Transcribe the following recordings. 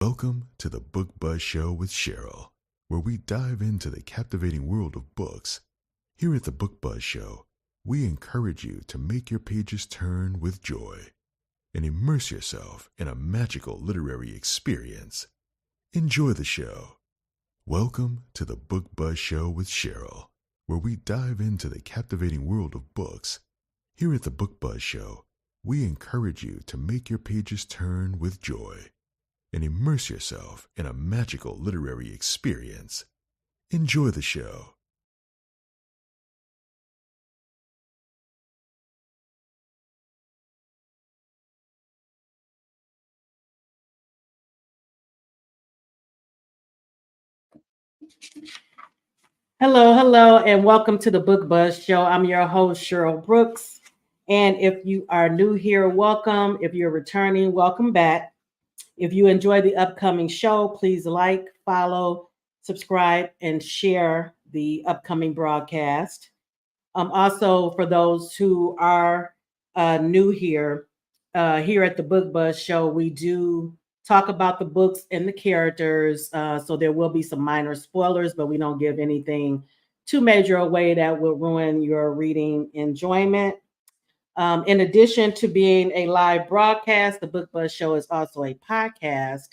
Welcome to the Book Buzz Show with Cheryl, where we dive into the captivating world of books. Here at the Book Buzz Show, we encourage you to make your pages turn with joy and immerse yourself in a magical literary experience. Enjoy the show. Welcome to the Book Buzz Show with Cheryl, where we dive into the captivating world of books. Here at the Book Buzz Show, we encourage you to make your pages turn with joy and immerse yourself in a magical literary experience. Enjoy the show. Hello, and welcome to the Book Buzz Show. I'm your host, Cheryl Brooks. And if you are new here, welcome. If you're returning, welcome back. If you enjoy the upcoming show, please like, follow, subscribe, and share the upcoming broadcast. Also, for those who are new here, here at the Book Buzz Show, we do talk about the books and the characters. So there will be some minor spoilers, but we don't give anything too major away that will ruin your reading enjoyment. In addition to being a live broadcast, the Book Buzz Show is also a podcast,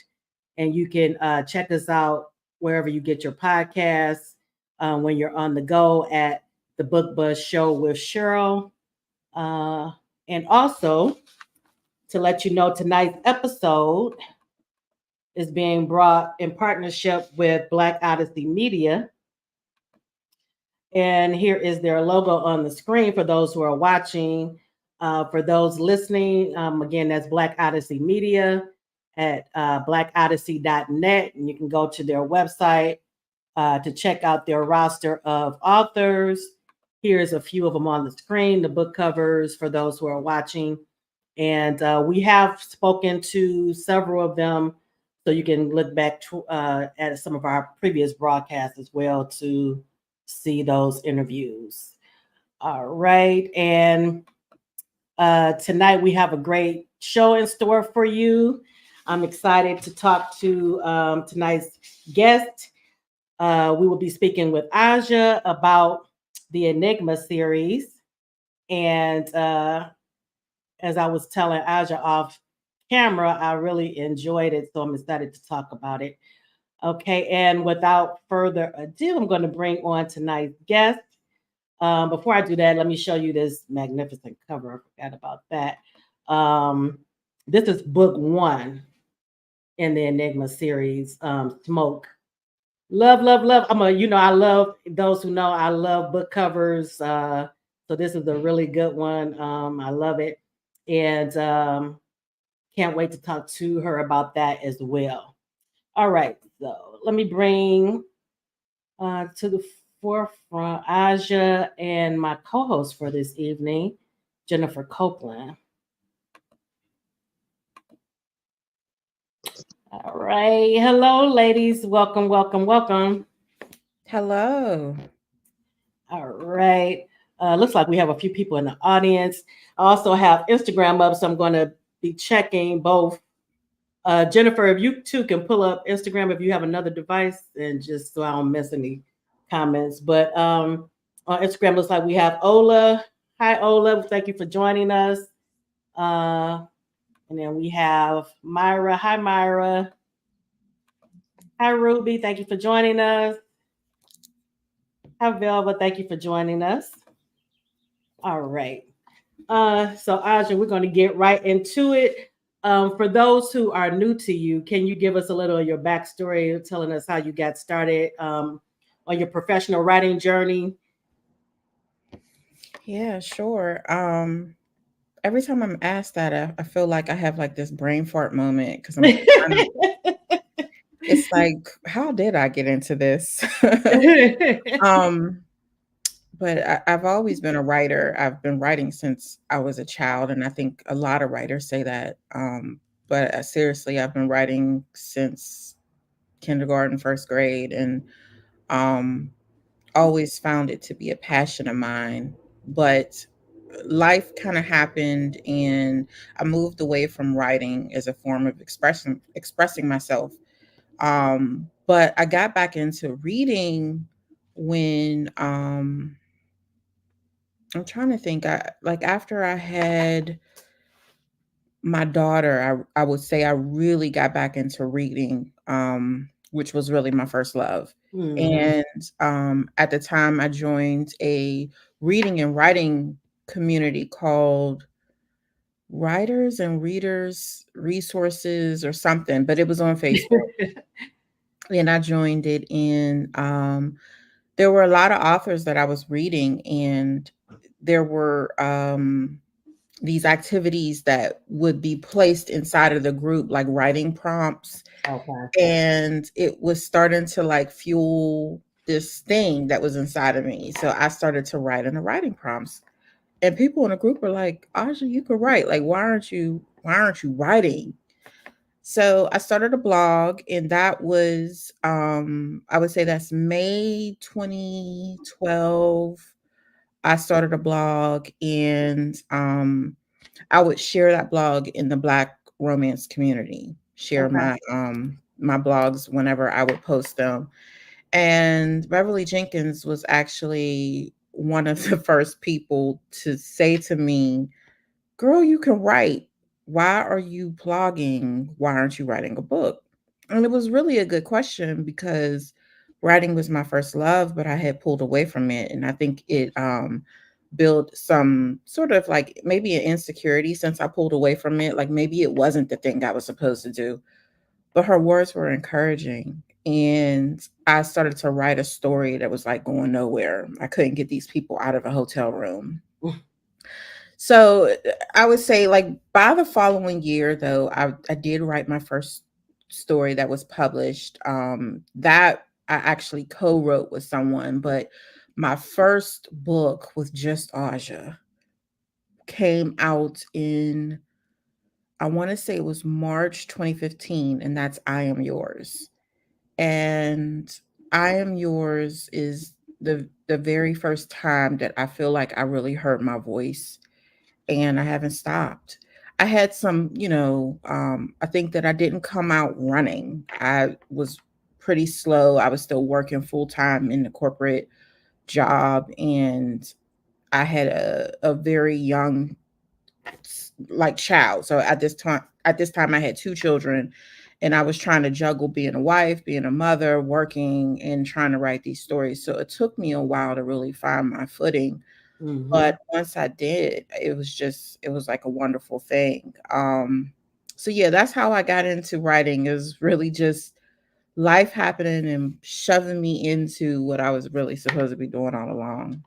and you can check us out wherever you get your podcasts when you're on the go at the Book Buzz Show with Cheryl. And also, to let you know, tonight's episode is being brought in partnership with Black Odyssey Media. And here is their logo on the screen for those who are watching. For those listening, again, that's Black Odyssey Media at blackodyssey.net. And you can go to their website to check out their roster of authors. Here's a few of them on the screen, the book covers for those who are watching. And we have spoken to several of them, so you can look back at some of our previous broadcasts as well to see those interviews. All right. And tonight we have a great show in store for you. I'm excited to talk to tonight's guest. We will be speaking with Aja about the Enigma series. And as I was telling Aja off camera, I really enjoyed it, so I'm excited to talk about it. Okay, and without further ado, I'm going to bring on tonight's guest. Before I do that, let me show you this magnificent cover. I forgot about that. This is book 1 in the Enigma series, Smoke. Love. I love those who know I love book covers. So this is a really good one. I love it. And can't wait to talk to her about that as well. All right, so let me bring to the forefront Aja and my co-host for this evening, Jennifer Copeland. All right. Hello, ladies. Welcome. Hello. All right. Looks like we have a few people in the audience. I also have Instagram up, so I'm going to be checking both. Jennifer, if you too can pull up Instagram if you have another device, and just so I don't miss any comments. But on Instagram, looks like we have Ola. Hi, Ola. Thank you for joining us. And then we have Myra. Hi, Myra. Hi, Ruby. Thank you for joining us. Hi, Velva. Thank you for joining us. All right. So, Aja, we're going to get right into it. For those who are new to you, can you give us a little of your backstory, telling us how you got started on your professional writing journey? Yeah, sure. Every time I'm asked that, I feel like I have like this brain fart moment because it's like, how did I get into this? But I've always been a writer. I've been writing since I was a child, and I think a lot of writers say that. But seriously, I've been writing since kindergarten, first grade, and always found it to be a passion of mine. But life kind of happened, and I moved away from writing as a form of expressing myself But I got back into reading when I'm trying to think. After I had my daughter, I would say I really got back into reading, which was really my first love. Mhm. And at the time, I joined a reading and writing community called Writers and Readers Resources or something, but it was on Facebook. And I joined it, and there were a lot of authors that I was reading, and there were these activities that would be placed inside of the group, like writing prompts, Okay. and it was starting to like fuel this thing that was inside of me. So I started to write in the writing prompts, and people in the group were like, "Aja, you could write. Like, why aren't you writing?" So I started a blog, and that was I would say that's May 2012. I started a blog, and I would share that blog in the Black romance community, share Okay. my blogs whenever I would post them. And Beverly Jenkins was actually one of the first people to say to me, "Girl, you can write. Why are you blogging? Why aren't you writing a book?" And it was really a good question because writing was my first love, but I had pulled away from it. And I think it built some sort of like maybe an insecurity since I pulled away from it. Like maybe it wasn't the thing I was supposed to do. But her words were encouraging. And I started to write a story that was like going nowhere. I couldn't get these people out of a hotel room. So I would say, like, by the following year, though, I did write my first story that was published. That I actually co-wrote with someone, but my first book with just Aja came out in, I want to say it was March 2015, and that's I Am Yours. And I Am Yours is the very first time that I feel like I really heard my voice, and I haven't stopped. I had some, I think that I didn't come out running. I was pretty slow. I was still working full time in the corporate job, and I had a very young like child. So at this time I had two children, and I was trying to juggle being a wife, being a mother, working, and trying to write these stories. So it took me a while to really find my footing, Mhm. but once I did, it was like a wonderful thing. So yeah, that's how I got into writing, is really just life happening and shoving me into what I was really supposed to be doing all along.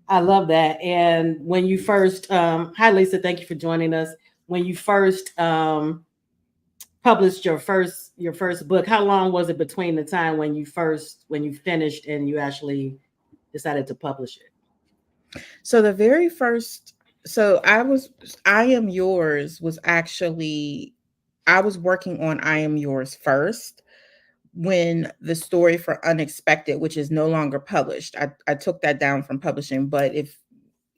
I love that. And when you first, hi Lisa, thank you for joining us. When you first published your first book, how long was it between the time when you finished and you actually decided to publish it? So the very first, so I Am Yours was actually, I was working on I Am Yours first when the story for Unexpected, which is no longer published. I took that down from publishing, but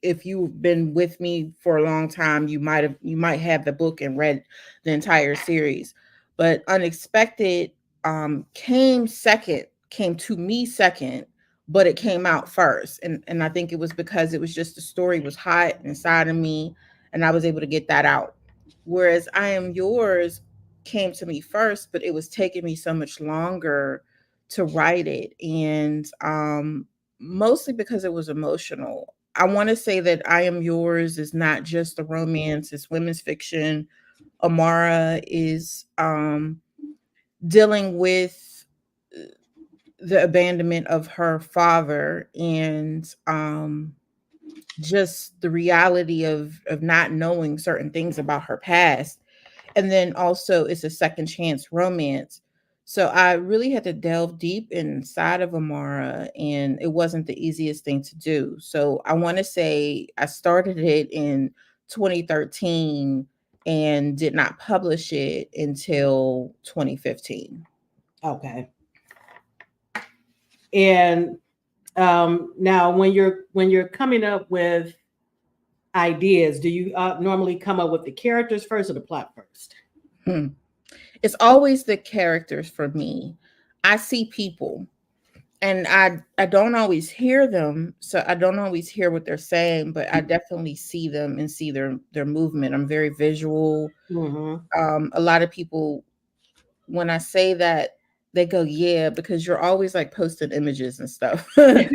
if you've been with me for a long time, you might have the book and read the entire series. But Unexpected came to me second, but it came out first. And I think it was because it was just the story was hot inside of me, and I was able to get that out. Whereas I Am Yours came to me first, but it was taking me so much longer to write it. And mostly because it was emotional. I want to say that I Am Yours is not just a romance, it's women's fiction. Amara is dealing with the abandonment of her father, and just the reality of not knowing certain things about her past. And then also it's a second chance romance. So I really had to delve deep inside of Amara, and it wasn't the easiest thing to do. So I want to say I started it in 2013 and did not publish it until 2015. Okay. And now when you're coming up with ideas, do you normally come up with the characters first or the plot first? Hmm. It's always the characters for me. I see people and I don't always hear them, so I don't always hear what they're saying, but I definitely see them and see their movement. I'm very visual. Mm-hmm. A lot of people, when I say that, they go, yeah, because you're always like posting images and stuff. Like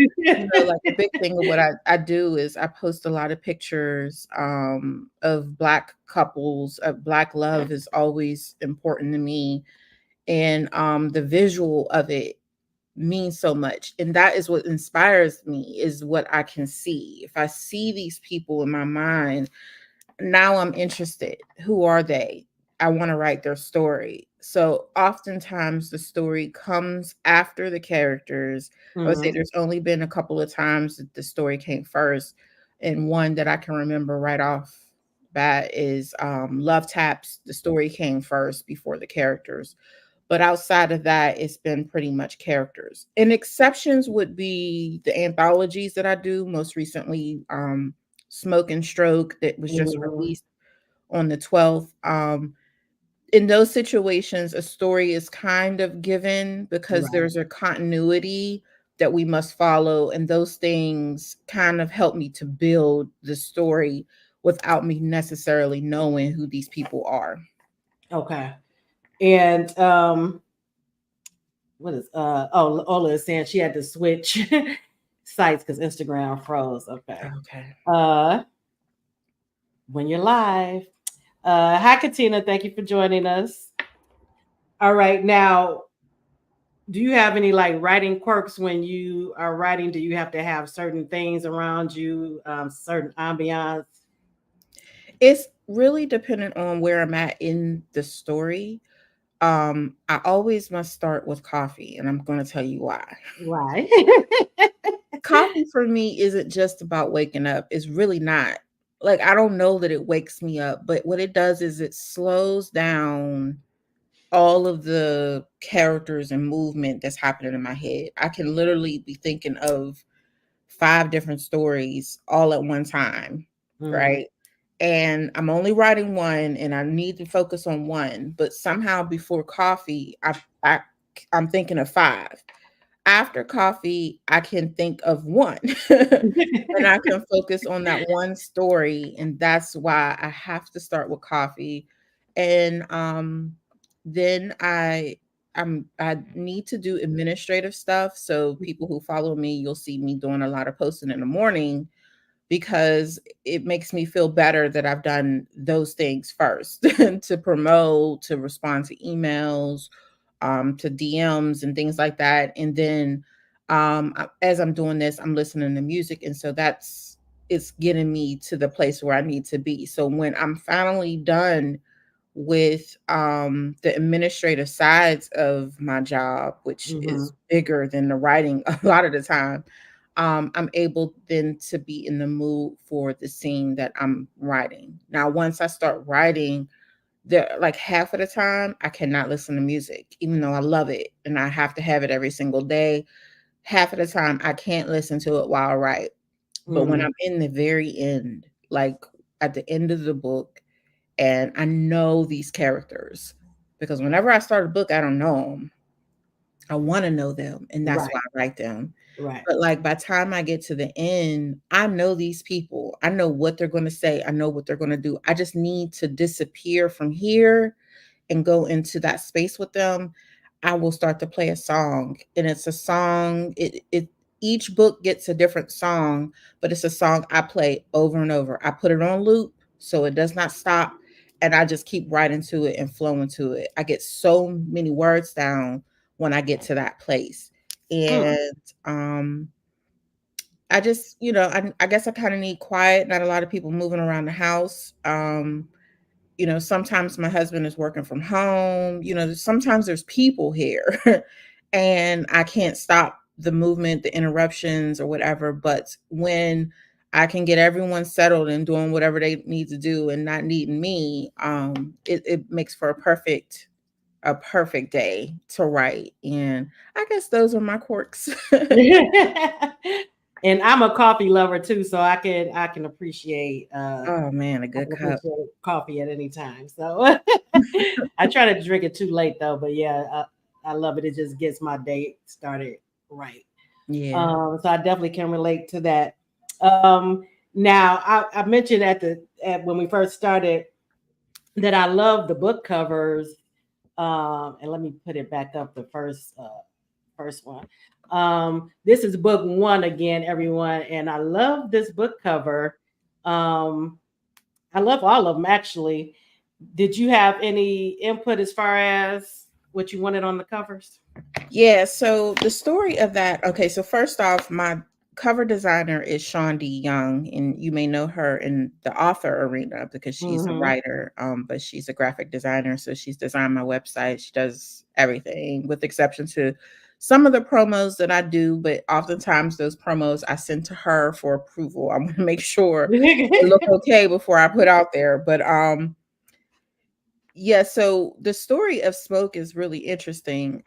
a big thing of what I do is I post a lot of pictures of Black couples. Black love is always important to me. And the visual of it means so much. And that is what inspires me, is what I can see. If I see these people in my mind, now I'm interested. Who are they? I want to write their story. So oftentimes the story comes after the characters. I would say Mm-hmm. there's only been a couple of times that the story came first. And one that I can remember right off bat is Love Taps. The story came first before the characters. But outside of that, it's been pretty much characters. And exceptions would be the anthologies that I do. Most recently, Smoke and Stroke, that was just Mm-hmm. released on the 12th. In those situations, a story is kind of given because Right. there's a continuity that we must follow. And those things kind of help me to build the story without me necessarily knowing who these people are. Okay. And what is Ola is saying she had to switch sites because Instagram froze. Okay. Okay. Uh when you're live. Hi Katina, thank you for joining us. All right, now do you have any like writing quirks when you are writing? Do you have to have certain things around you, certain ambiance? It's really dependent on where I'm at in the story. I always must start with coffee, and I'm going to tell you why. Right. Coffee for me isn't just about waking up. It's really not. Like, I don't know that it wakes me up, but what it does is it slows down all of the characters and movement that's happening in my head. I can literally be thinking of 5 different stories all at one time, Mhm. right? And I'm only writing one and I need to focus on one, but somehow before coffee, I I'm thinking of 5. After coffee, I can think of 1. And I can focus on that one story, and that's why I have to start with coffee. And then I need to do administrative stuff. So people who follow me, you'll see me doing a lot of posting in the morning because it makes me feel better that I've done those things first to promote, to respond to emails, to DMs and things like that. And then as I'm doing this, I'm listening to music. And so it's getting me to the place where I need to be. So when I'm finally done with the administrative sides of my job, which is Mhm. bigger than the writing a lot of the time, I'm able then to be in the mood for the scene that I'm writing. Now, once I start writing, there like half of the time I cannot listen to music, even though I love it and I have to have it every single day. Half of the time I can't listen to it while I write. But when Mhm. I'm in the very end, like at the end of the book, and I know these characters, because whenever I start a book, I don't know them. I want to know them, and that's why Right. I write them. Right. But like by the time I get to the end, I know these people. I know what they're going to say. I know what they're going to do. I just need to disappear from here and go into that space with them. I will start to play a song, and it's a song. It each book gets a different song, but it's a song I play over and over. I put it on loop so it does not stop, and I just keep writing to it and flowing to it. I get so many words down when I get to that place. Mm. And I just, I guess I kind of need quiet, not a lot of people moving around the house. Sometimes my husband is working from home. Sometimes there's people here and I can't stop the movement, the interruptions or whatever. But when I can get everyone settled and doing whatever they need to do and not needing me, it makes for a perfect day to write. And I guess those are my quirks. And I'm a coffee lover too, so I can appreciate Oh man, a good cup. coffee at any time. So I try to drink it too late though, but yeah, I love it. It just gets my day started right. Yeah. So I definitely can relate to that. Um, Now I mentioned when we first started that I love the book covers. And let me put it back up, the first one. This is book one again, everyone, and I love this book cover. Um, I love all of them actually. Did you have any input as far as what you wanted on the covers? Yeah, so the story of that, okay, so first off, my cover designer is Sean D. Young, and you may know her in the author arena because she's a Mm-hmm. writer, but she's a graphic designer. So she's designed my website. She does everything with exception to some of the promos that I do, but oftentimes those promos I send to her for approval. I want to make sure they look okay before I put out there. But yeah, so the story of Smoke is really interesting.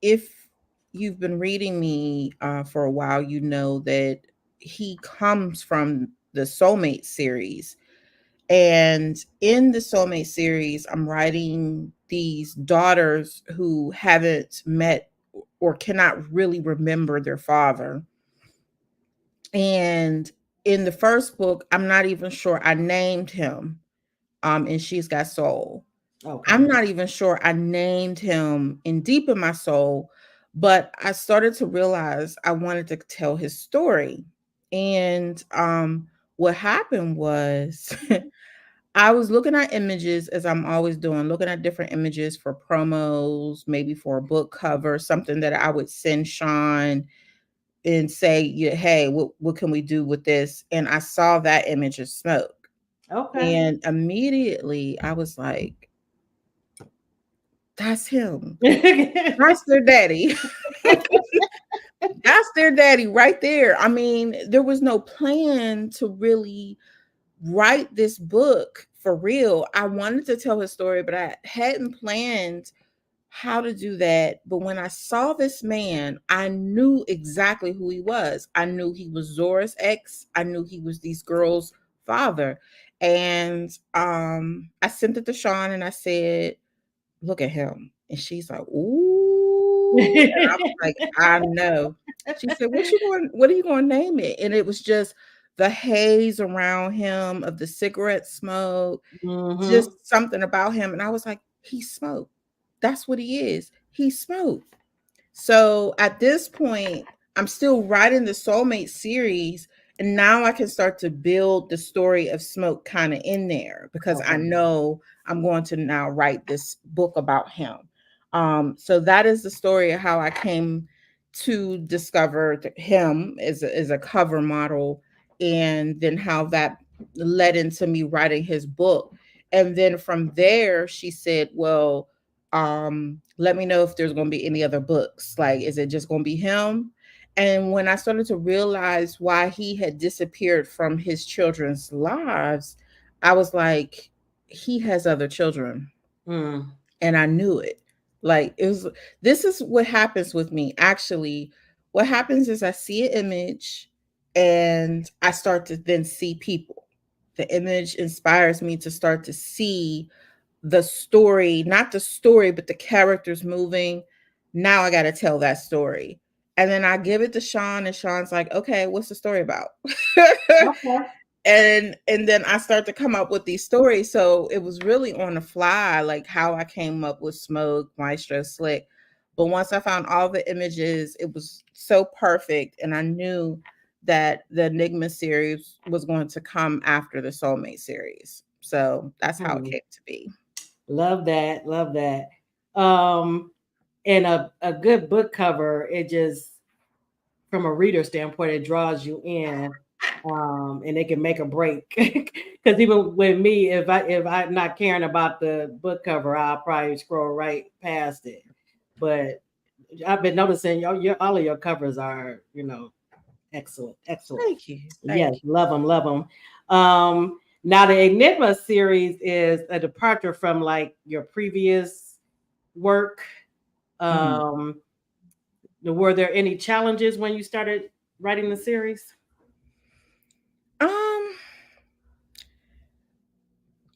If you've been reading me for a while, you know that he comes from the Soulmate series. And in the Soulmate series, I'm writing these daughters who haven't met or cannot really remember their father. And in the first book, I'm not even sure I named him in She's Got Soul. Okay. I'm not even sure I named him in Deep in My Soul, but I started to realize I wanted to tell his story. And what happened was I was looking at images as I'm always doing, looking at different images for promos, maybe for a book cover, something that I would send Sean and say, yeah, hey, what can we do with this? And I saw that image of Smoke. Okay. And immediately I was like, that's him. Okay. That's their daddy. That's their daddy right there. I mean, there was no plan to really write this book for real. I wanted to tell his story, but I hadn't planned how to do that. But when I saw this man, I knew exactly who he was. I knew he was Zora's ex. I knew he was these girls' father. And I sent it to Sean and I said, look at him. And she's like, ooh. And I was like, I know. She said, what are you going to name it? And it was just the haze around him of the cigarette smoke, just Mm-hmm. something about him. And I was like, he smoked. That's what he is. He smoked. So at this point, I'm still writing the Soulmate series. And now I can start to build the story of Smoke kind of in there because I Okay. know I'm going to now write this book about him. So that is the story of how I came to discover him as a cover model, and then how that led into me writing his book. And then from there, she said, well, let me know if there's going to be any other books. Like, is it just going to be him? And when I started to realize why he had disappeared from his children's lives, I was like, he has other children. Mm. And I knew it. Like, this is what happens with me. Actually, what happens is I see an image and I start to then see people. The image inspires me to start to see the story, not the story, but the characters moving. Now I got to tell that story. And then I give it to Sean, and Sean's like, okay, what's the story about? Okay. and then I start to come up with these stories. So it was really on the fly, like how I came up with Smoke, Maestro, Slick. But once I found all the images, it was so perfect. And I knew that the Enigma series was going to come after the Soulmate series. So that's how it Hmm. came to be. Love that. Love that. Um, and a good book cover, it just from a reader standpoint, it draws you in. And it can make a break. Because even with me, if I'm not caring about the book cover, I'll probably scroll right past it. But I've been noticing your all of your covers are, excellent, excellent. Thank you. Yes, Thank you. love them, love them. Now the Enigma series is a departure from like your previous work. Mhm. Um, were there any challenges when you started writing the series?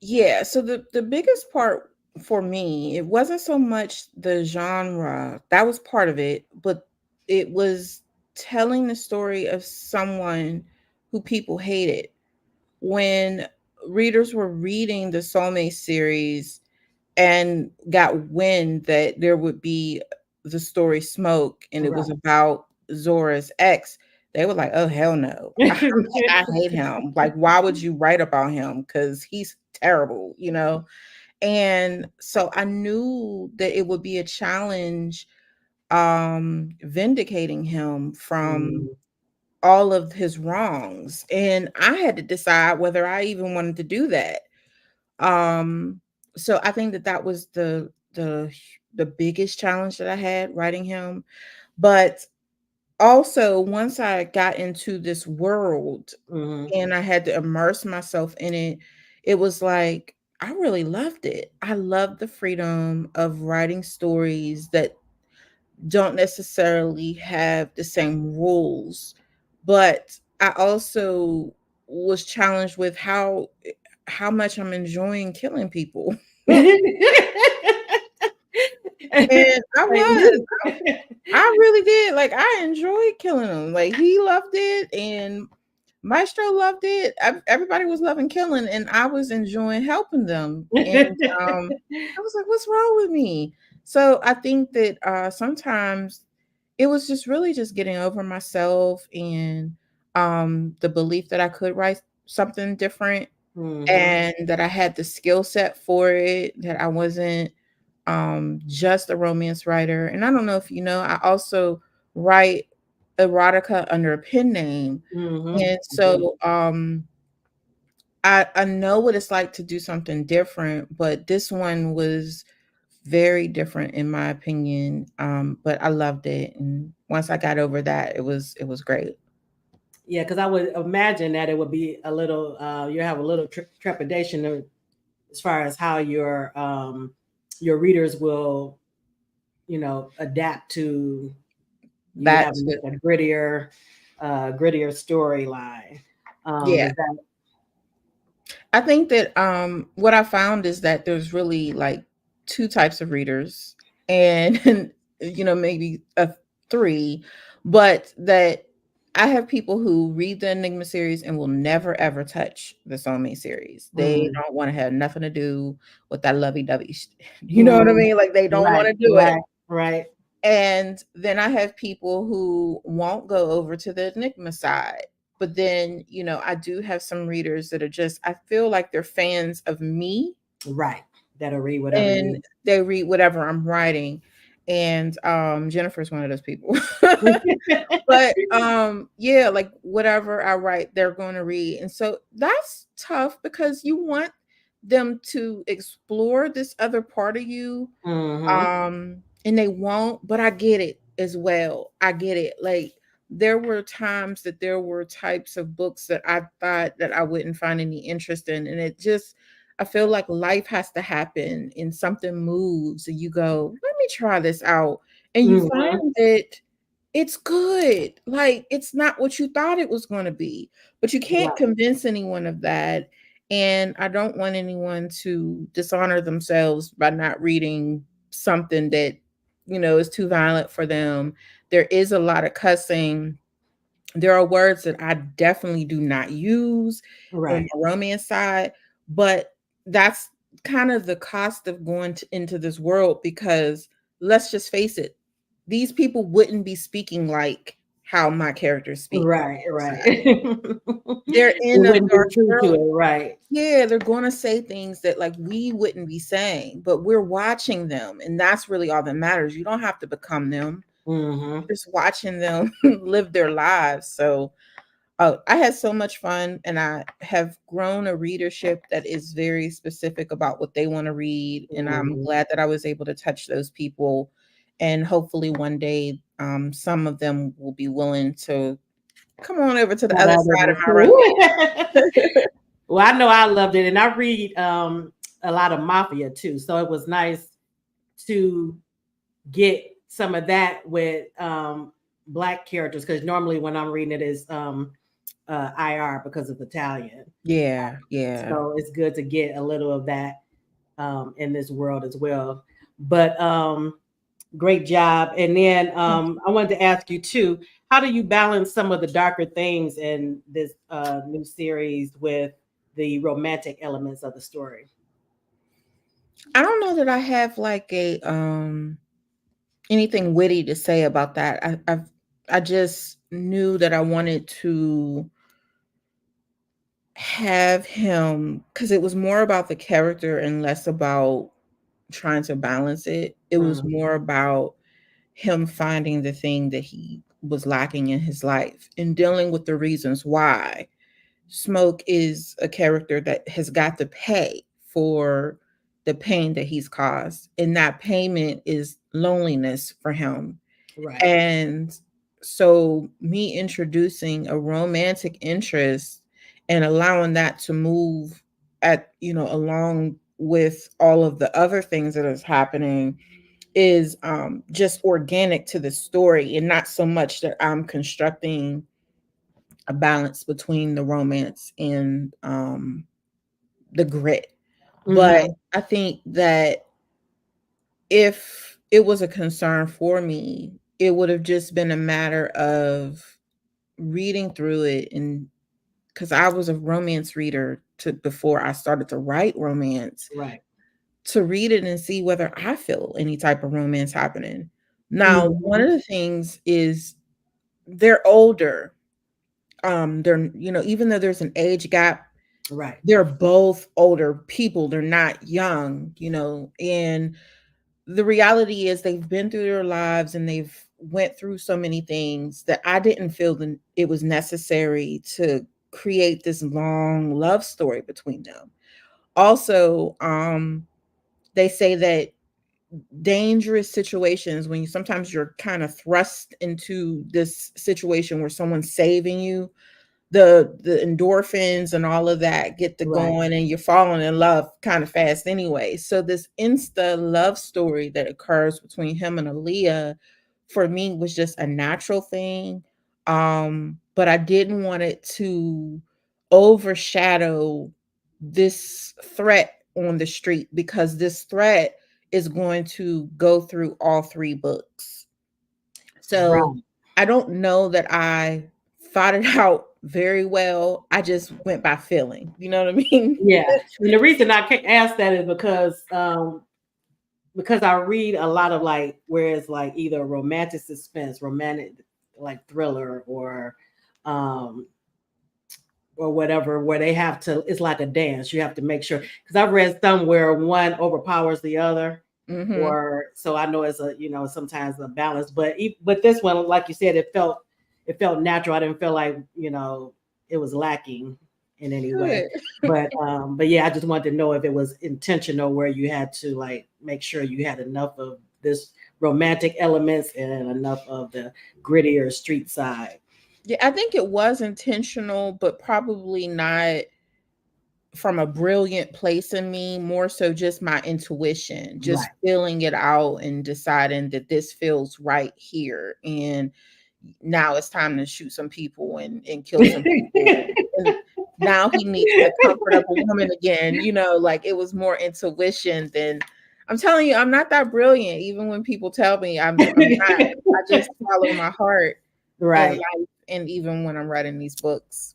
Yeah, so the biggest part for me, it wasn't so much the genre, that was part of it, but it was telling the story of someone who people hated. When readers were reading the Soulmate series and got wind that there would be the story Smoke and it Right. was about Zora's ex, they were like, "Oh, hell no. I hate him. Like, why would you write about him? Because he's terrible, you know?" And so I knew that it would be a challenge vindicating him from Mm. all of his wrongs. And I had to decide whether I even wanted to do that. Um, so I think that that was the biggest challenge that I had writing him. But also, once I got into this world Mhm. and I had to immerse myself in it, it was like I really loved it. I loved the freedom of writing stories that don't necessarily have the same rules, but I also was challenged with how much I'm enjoying killing people. And I Like was. me. I really did. Like, I enjoyed killing them. Like, he loved it, and Maestro loved it. Everybody was loving killing, and I was enjoying helping them. And I was like, "What's wrong with me?" So I think that sometimes it was just really just getting over myself and the belief that I could write something different Mhm. and that I had the skill set for it, that I wasn't just a romance writer. And I don't know if you know, I also write erotica under a pen name. Mhm. And so I know what it's like to do something different, but this one was very different in my opinion. But I loved it. And once I got over that, it was great. Yeah, because I would imagine that it would be a little. You have a little trepidation as far as how your readers will, adapt to you That having too. a grittier storyline. Yeah. Does that? I think that what I found is that there's really like two types of readers and maybe three, but that I have people who read the Enigma series and will never ever touch the Soulmate series. They Mm, don't want to have nothing to do with that lovey-dovey. You know what I mm, mean? Like they don't want right, to do it. right, right. And then I have people who won't go over to the Enigma side. But then, I do have some readers that are just, I feel like they're fans of me Right. That'll read whatever and you. they read whatever I'm writing. And Jennifer's one of those people. But yeah, like whatever I write, they're going to read. And so that's tough because you want them to explore this other part of you Hmm. and they won't, but I get it as well. I get it. Like there were times that there were types of books that I thought that I wouldn't find any interest in. And it just, I feel like life has to happen and something moves and you go, let me try this out. And you Hmm. find that it's good. Like it's not what you thought it was going to be, but you can't Right. convince anyone of that. And I don't want anyone to dishonor themselves by not reading something that is too violent for them. There is a lot of cussing. There are words that I definitely do not use on Right. the romance side, but that's kind of the cost of going into this world because let's just face it, these people wouldn't be speaking like how my characters speak on Right. the Right. side. They're It in a wouldn't be dark true to world. it. Right. Yeah, they're gonna say things that, like, we wouldn't be saying, but we're watching them, and that's really all that matters. You don't have to become them. Hmm. You're just watching them live their lives, so, I had so much fun, and I have grown a readership that is very specific about what they wanna read, and I'm Hmm. glad that I was able to touch those people, and hopefully one day, some of them will be willing to come on over to the That other other side of book my romance. too. Well, I know I loved it, and I read a lot of mafia too, so it was nice to get some of that with Black characters, because normally when I'm reading it is IR because of Italian. Yeah, yeah. So it's good to get a little of that in this world as well. But great job. And then I wanted to ask you too, how do you balance some of the darker themes in this new series with the romantic elements of the story? I don't know that I have like a anything witty to say about that. I just knew that I wanted to have him, because it was more about the character and less about trying to balance it. It was Mm, more about him finding the thing that he was lacking in his life and dealing with the reasons why. Smoke is a character that has got to pay for the pain that he's caused, and that payment is loneliness for him. right. And so me introducing a romantic interest and allowing that to move at, along with all of the other things that is happening is just organic to the story, and not so much that I'm constructing a balance between the romance and the grit. But Hmm. I think that if it was a concern for me, it would have just been a matter of reading through it, and because I was a romance reader to before I started to write romance, Right. to read it and see whether I feel any type of romance happening. Now, one Hmm. of the things is they're older. They're, even though there's an age gap, Right. they're both older people. They're not young, and the reality is they've been through their lives and they've went through so many things that I didn't feel that it was necessary to create this long love story between them. Also, they say that dangerous situations, when sometimes you're kind of thrust into this situation where someone's saving you, the endorphins and all of that get to Right. going, and you're falling in love kind of fast anyway. So this insta love story that occurs between him and Aaliyah, for me, was just a natural thing. But I didn't want it to overshadow this threat on the street, because this threat is going to go through all three books. So Right. I don't know that I thought it out very well. I just went by feeling. You know what I mean? Yeah. And the reason I can ask that is because I read a lot of like where it's like either romantic suspense, romantic like thriller, um or whatever, where they have to, it's like a dance. You have to make sure, because I've read some where one overpowers the other, Mhm. or so I know it's a, sometimes a balance. But this one, like you said, it felt natural. I didn't feel like, it was lacking in any way. Good. But yeah, I just wanted to know if it was intentional, where you had to like make sure you had enough of this romantic elements and enough of the grittier street side. Yeah, I think it was intentional, but probably not from a brilliant place in me, more so just my intuition, just Right. feeling it out and deciding that this feels right here. And now it's time to shoot some people and kill some people. And now he needs the comfort of a woman again. Like, it was more intuition than, I'm telling you, I'm not that brilliant. Even when people tell me I'm not, I just follow my heart in Right. life, and even when I'm writing these books.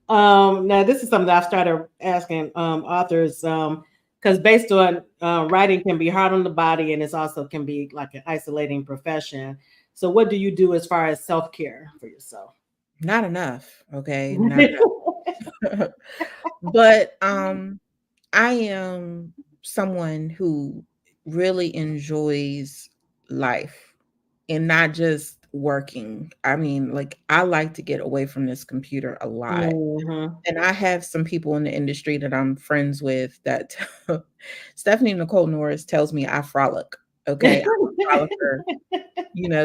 Now this is something that I started asking authors, because based on writing can be hard on the body, and it's also can be like an isolating profession. So what do you do as far as self-care for yourself? Not enough, okay? Not enough. But I am someone who really enjoys life and not just working. I mean, like, I like to get away from this computer a lot. Mhm. And I have some people in the industry that I'm friends with that Stephanie Nicole Norris tells me I frolic. Okay. I'm a frolicker.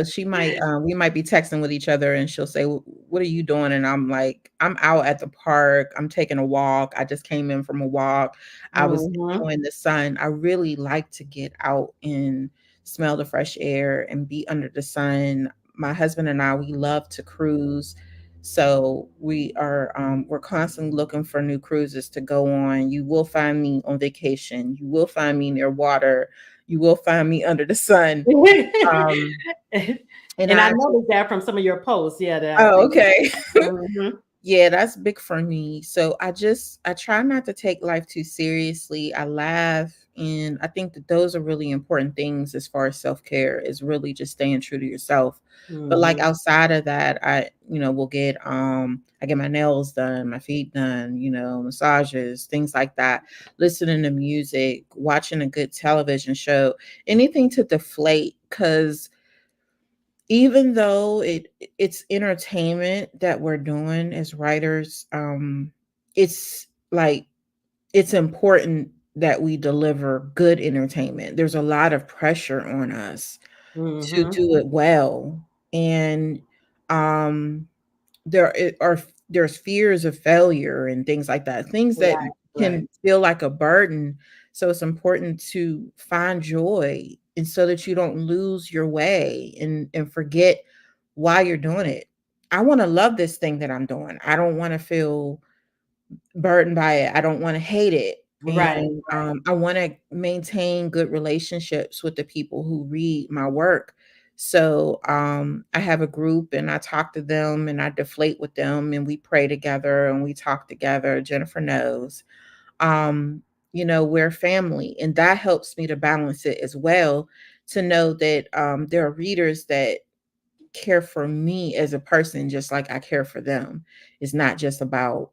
She might, we might be texting with each other and she'll say, What are you doing?" And I'm like, I'm out at the park. I'm taking a walk. I just came in from a walk. I was Mhm. enjoying the sun. I really like to get out and smell the fresh air and be under the sun. my husband and I, we love to cruise. So we're constantly looking for new cruises to go on. You will find me on vacation. You will find me near water. You will find me under the sun. Um, and And I I noticed that from some of your posts. Yeah, that I Oh, think. okay. Mhm. Yeah, that's big for me. So I try not to take life too seriously. I laugh, and I think that those are really important things as far as self-care, is really just staying true to yourself. But like Mhm. outside of that, will get I get my nails done, my feet done, massages, things like that, listening to music, watching a good television show, anything to deflate, cuz even though it's entertainment that we're doing as writers, it's like it's important that we deliver good entertainment. There's a lot of pressure on us to Mhm. do it well, and um there are there's fears of failure and things like that, things that Right. Right. can feel like a burden. So it's important to find joy, and so that you don't lose your way and forget why you're doing it. I want to love this thing that I'm doing. I don't want to feel burdened by it. I don't want to hate it. Right. And Right. I want to maintain good relationships with the people who read my work. So I have a group, and I talk to them, and I deflate with them, and we pray together, and we talk together. Jennifer knows. Um, we're family, and that helps me to balance it as well, to know that there are readers that care for me as a person just like I care for them. It's not just about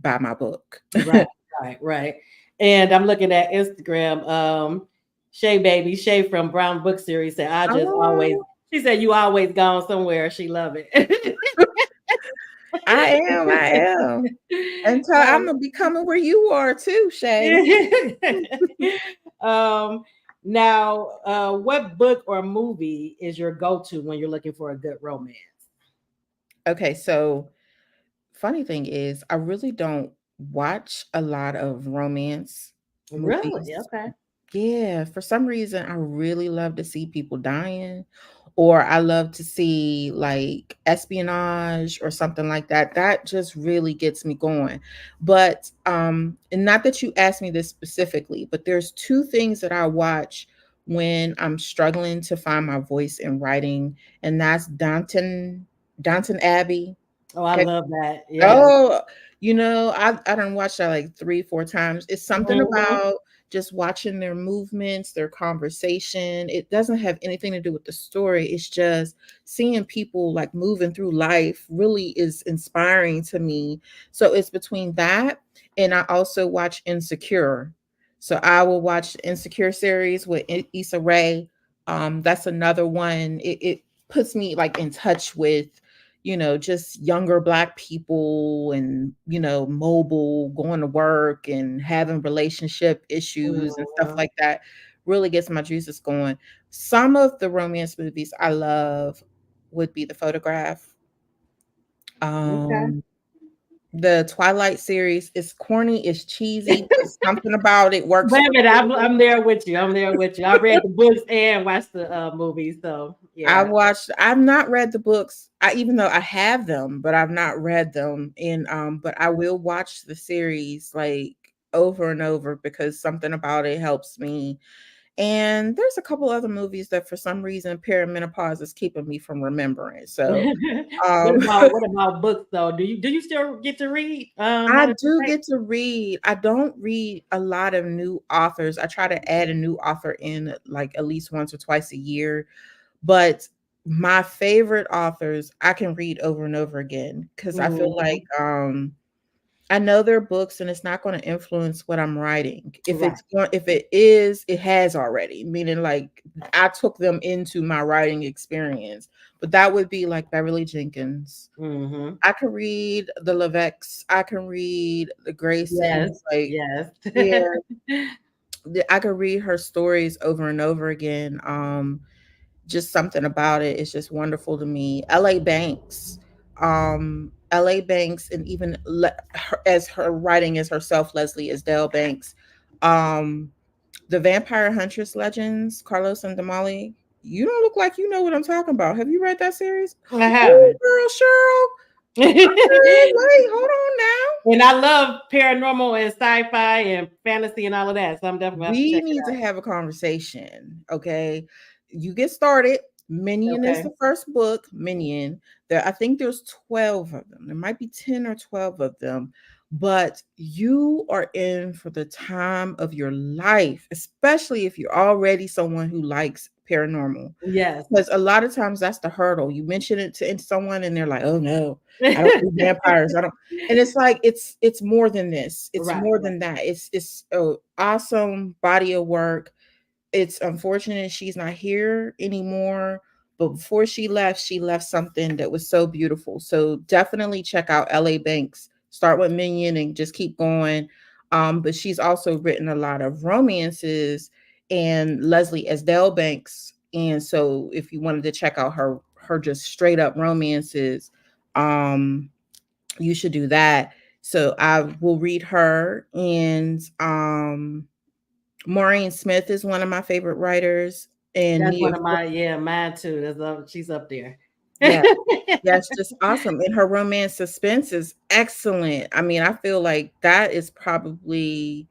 buy my book. Right. Right. Right. And I'm looking at Instagram. Shay Baby Shay from Brown Book Series said, "I just always." Oh, She said, "You always gone somewhere." She love it. I am. And so I'm um, gonna be coming where you are too, Shay. um, now, what book or movie is your go-to when you're looking for a good romance? Okay, so funny thing is I really don't watch a lot of romance Really? movies. Okay. Yeah, for some reason, I really love to see people dying, or I love to see like espionage or something like that. That just really gets me going. But and not that you asked me this specifically, but there's two things that I watch when I'm struggling to find my voice in writing, and that's Downton Abbey. Oh, I love that. Yes. Oh, I done watched that like 3, 4 times. It's something Mhm. about just watching their movements, their conversation. It doesn't have anything to do with the story. It's just seeing people like moving through life really is inspiring to me. So it's between that, and I also watch Insecure. So I will watch the Insecure series with Issa Rae. That's another one. It puts me like in touch with just younger Black people, and, mobile, going to work and having relationship issues and stuff Mhm. like that. Really gets my juices going. Some of the romance movies I love would be The Photograph. Okay. Um, the Twilight series is corny, it's cheesy, but something about it works Wait for a minute, me. I'm there with you. I'm there with you. I read the books and watched the movies, so yeah. I've not read the books. Even though I have them, but I've not read them. And but I will watch the series like over and over because something about it helps me. And there's a couple other movies that for some reason perimenopause is keeping me from remembering. So What um about books though? Do you still get to read? I Matter of do fact? get to read. I don't read a lot of new authors. I try to add a new author in like at least once or twice a year. But my favorite authors, I can read over and over again because I feel like Mhm. I know their books and it's not going to influence what I'm writing. Right. If it is, it has already, meaning like I took them into my writing experience. But that would be like Beverly Jenkins. Mhm. I can read the Levesques. I can read the Yes. Graysons. Like, Yes. yeah, I could read her stories over and over again. Just something about it is just wonderful to me. LA Banks. LA Banks, and even as her writing as herself, Leslie Isdale Banks. Um, the Vampire Huntress Legends, Carlos and Damali. You don't look like you know what I'm talking about. Have you read that series? I Oh, haven't. girl, Cheryl. Wait, hold on now. And I love paranormal and sci-fi and fantasy and all of that. So I'm definitely gonna have to We check it need to out. have a conversation. Okay. You get started. Minion is Okay. the first book. Minion. I think there's 12 of them. There might be 10 or 12 of them. But you are in for the time of your life, especially if you're already someone who likes paranormal. Yes. Because a lot of times that's the hurdle. You mention it to someone and they're like, "Oh no, I don't do vampires. I don't." And it's like it's more than this. It's Right, more right. than that. It's a awesome body of work. It's unfortunate she's not here anymore, but before she left something that was so beautiful. So definitely check out LA Banks. Start with Minion and just keep going. But she's also written a lot of romances and Leslie Esdell Banks. And so if you wanted to check out her just straight up romances, you should do that. So I will read her. And Maureen Smith is one of my favorite writers, and That's Nia. one of my mine too. She's up there. Yeah, that's just awesome. And her romance suspense is excellent. I mean, I feel like that is probably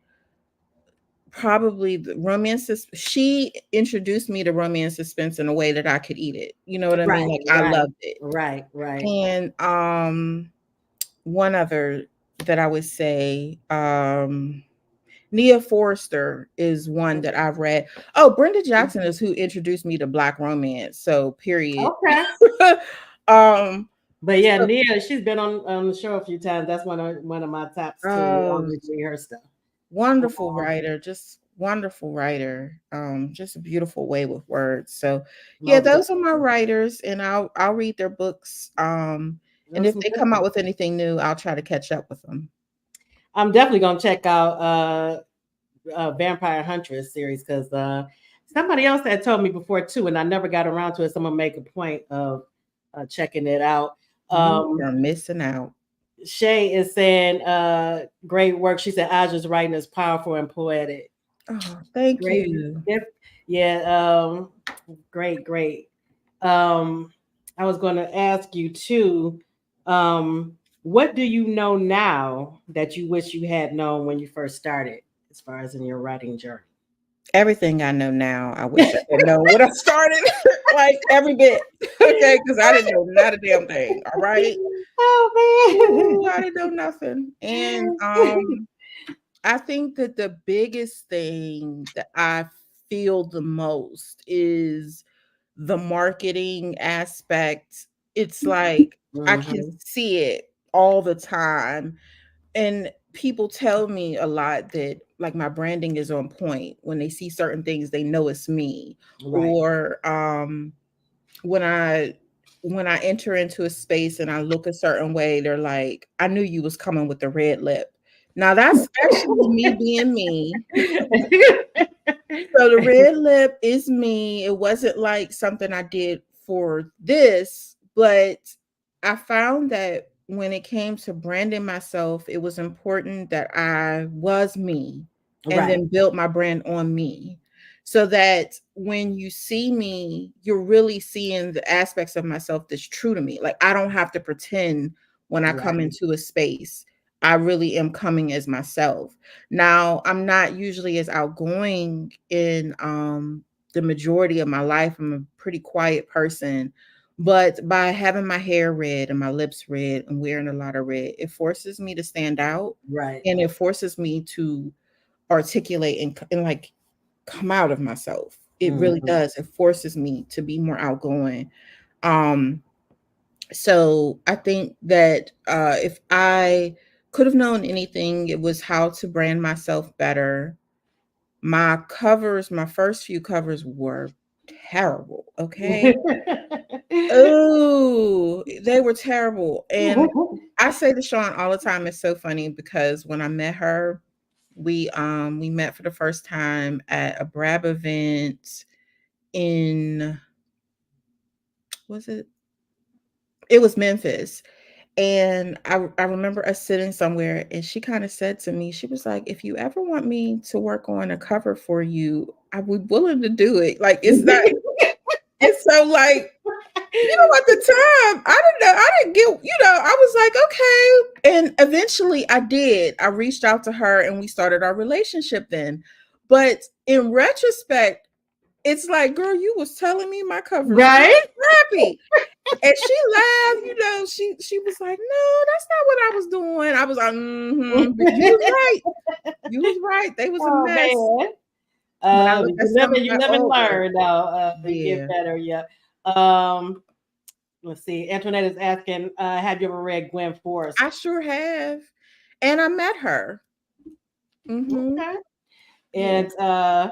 the romance. She introduced me to romance suspense in a way that I could eat it. You know what I mean? Right, Like I right, loved it. right. And one other that I would say, Nia Forrester is one that I've read. Oh, Brenda Jackson is who introduced me to Black romance. So period. Okay. um But yeah, so, Nia, she's been on the show a few times. That's one of my tops too. I always read her stuff. wonderful writer, just wonderful writer. Just a beautiful way with words. So yeah, Most those are my definitely. writers, and I'll read their books. And That's if some they good come out ones. with anything new, I'll try to catch up with them. I'm definitely gonna check out Vampire Huntress series because somebody else had told me before too, and I never got around to it. So I'm gonna make a point of checking it out. You are missing out. Shay is saying, great work. She said Aja's writing is powerful and poetic. Oh, thank Great. you. Yeah, great. I was going to ask you too, what do you know now that you wish you had known when you first started, as far as in your writing journey? Everything I know now, I wish I had known when I started, like every bit. Okay, because I didn't know not a damn thing. All right. Oh Ooh, I didn't know nothing. And man. I think that the biggest thing that I feel the most is the marketing aspect. It's like I can Mhm. see it all the time. And people tell me a lot that like my branding is on point. When they see certain things, they know it's me. Right. Or when I enter into a space and I look a certain way, they're like, I knew you was coming with the red lip. Now that's actually me being me. So the red lip is me. It wasn't like something I did for this, but I found that when it came to branding myself, it was important that I was me and Right. then build my brand on me. So that when you see me, you're really seeing the aspects of myself that's true to me. Like I don't have to pretend when I come Right. into a space. I really am coming as myself. Now, I'm not usually as outgoing in the majority of my life. I'm a pretty quiet person, but by having my hair red and my lips red and wearing a lot of red, it forces me to stand out Right. and it forces me to articulate and like come out of myself. It really Mhm. does. It forces me to be more outgoing. Um, so I think that if I could have known anything, it was how to brand myself better. My covers, my first few covers were terrible. Okay. Oh, they were terrible. And I say to Sean all the time, it's so funny because when I met her, we met for the first time at a Brab event in was it? It was Memphis. And I remember us sitting somewhere and she kind of said to me, she was like, if you ever want me to work on a cover for you, I would be willing to do it. Like it's not And so, like, at the time, I didn't know. I didn't get, I was like, okay. And eventually I did. I reached out to her and we started our relationship then. But in retrospect, it's like, girl, you was telling me my covers were Right? crappy. And she laughed, she was like, no, that's not what I was doing. I was like, but you was right. You was right. They was a mess. Man. When I look at some of You my never old work. learn though. To Yeah. get better. Yeah. Let's see. Antoinette is asking, have you ever read Gwen Forrest? I sure have. And I met her. Okay. And let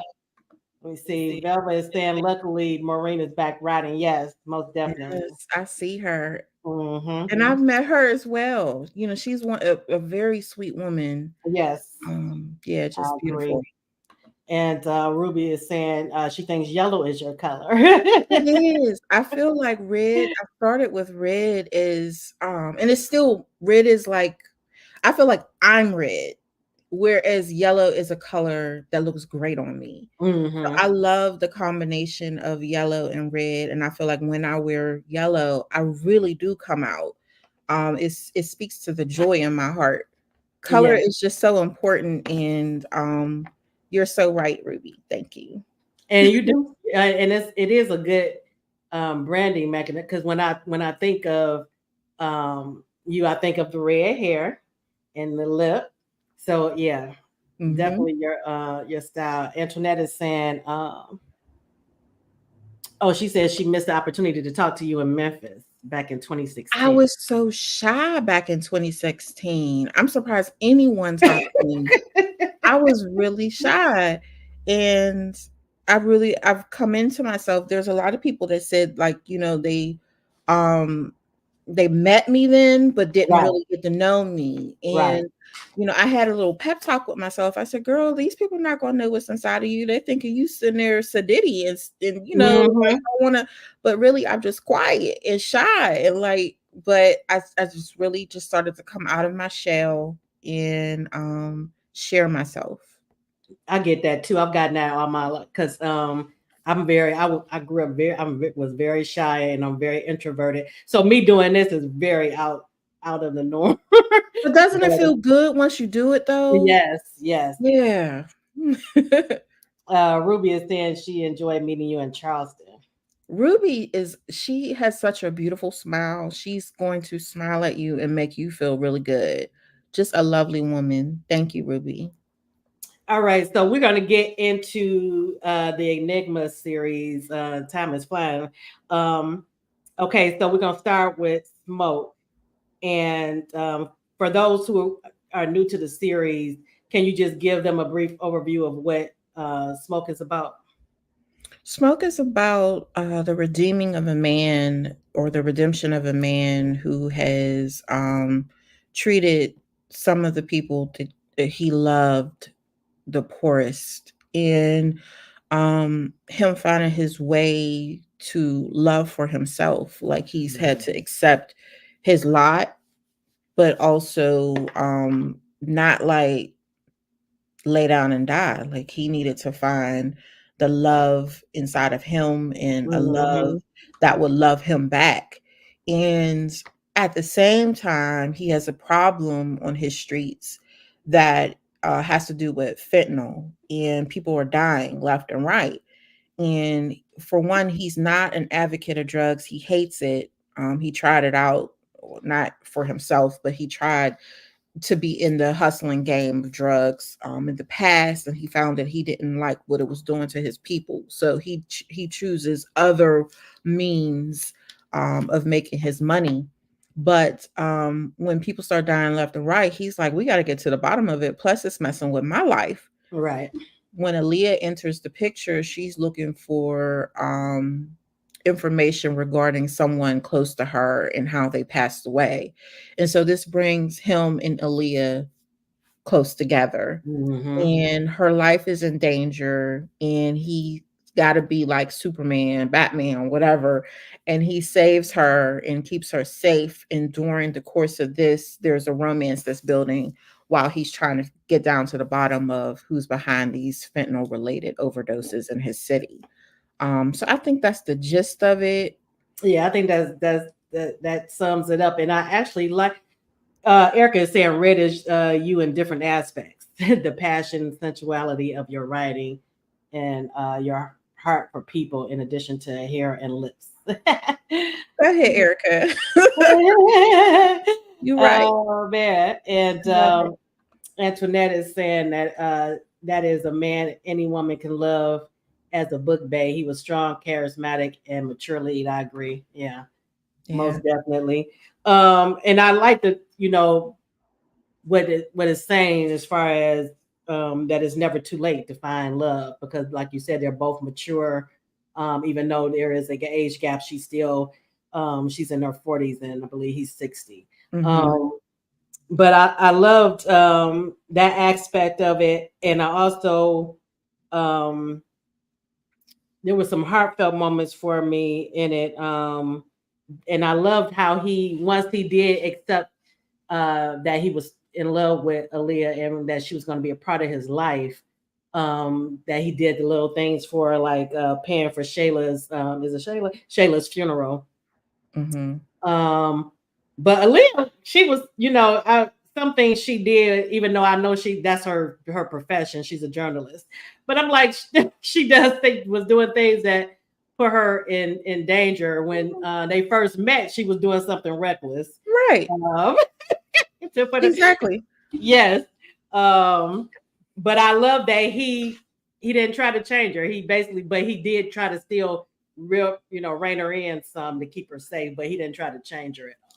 me see. Velva is saying, luckily, Maureen is back writing. Yes, most definitely. Yes, I see her. Mm-hmm. And I've met her as well. She's a very sweet woman. Yes. Yeah, just beautiful. And Ruby is saying she thinks yellow is your color. It is. I feel like red. I started with red is and it's still red is like, I feel like I'm red, whereas yellow is a color that looks great on me. Mm-hmm. So I love the combination of yellow and red, and I feel like when I wear yellow, I really do come out. It speaks to the joy in my heart. Color is just so important, and you're so right, Ruby. Thank you. And you do, and it is a good branding mechanism, because when I think of you, I think of the red hair and the lip. So yeah, definitely your style. Antoinette is saying, she says she missed the opportunity to talk to you in Memphis back in 2016. I was so shy back in 2016. I'm surprised anyone talked to me. I was really shy, and I've come into myself. There's a lot of people that said, like, they met me then, but didn't really get to know me. And, I had a little pep talk with myself. I said, girl, these people are not going to know what's inside of you. They're thinking you sitting there sedity and like, I want to, but really I'm just quiet and shy. And like, but I just really just started to come out of my shell and share myself. I get that too. I've gotten that all my life, because I'm very, I grew up was very shy, and I'm very introverted. So me doing this is very out of the norm. But doesn't it feel good once you do it though? Yes. Yeah. Ruby is saying she enjoyed meeting you in Charleston. Ruby she has such a beautiful smile. She's going to smile at you and make you feel really good. Just a lovely woman. Thank you, Ruby. All right, so we're going to get into the Enigma series. Time is flying. Okay, so we're going to start with Smoke. And for those who are new to the series, can you just give them a brief overview of what Smoke is about? Smoke is about the redeeming of a man, or the redemption of a man who has treated some of the people that he loved the poorest, and him finding his way to love for himself. Like, he's had to accept his lot, but also not like lay down and die. Like, he needed to find the love inside of him, and a love that would love him back. And at the same time, he has a problem on his streets that has to do with fentanyl, and people are dying left and right. And for one, he's not an advocate of drugs. He hates it. He tried it out, not for himself, but he tried to be in the hustling game of drugs in the past, and he found that he didn't like what it was doing to his people. So he chooses other means of making his money. But when people start dying left and right, he's like, we got to get to the bottom of it. Plus, it's messing with my life. Right. When Aaliyah enters the picture, she's looking for information regarding someone close to her and how they passed away. And so this brings him and Aaliyah close together. And her life is in danger, and he got to be like Superman, Batman, whatever. And he saves her and keeps her safe. And during the course of this, there's a romance that's building while he's trying to get down to the bottom of who's behind these fentanyl related overdoses in his city. So I think that's the gist of it. Yeah, I think that sums it up. And I actually like Erica is saying red is you in different aspects. The passion, sensuality of your writing, and your heart for people, in addition to hair and lips. Go ahead, Erica. You're right. Oh man. And Love it. Antoinette is saying that that is a man any woman can love as a book bae. He was strong, charismatic, and mature lead. I agree. Yeah, Yeah. most definitely. And I like the, what it's saying as far as that it's never too late to find love, because like you said, they're both mature. Even though there is like an age gap, she's in her 40s and I believe he's 60. Mm-hmm. But I loved that aspect of it. And I also, um, there were some heartfelt moments for me in it. And I loved how once he did accept that he was in love with Aaliyah and that she was going to be a part of his life, that he did the little things for her, like paying for Shayla's, is it Shayla's funeral. Mm-hmm. But Aaliyah, she was, some things she did, even though I know that's her profession. She's a journalist, but I'm like, she was doing things that put her in danger. When they first met, she was doing something reckless. Right. Exactly. Yes. But I love that he didn't try to change her. But he did try to still rein her in some to keep her safe, but he didn't try to change her at all.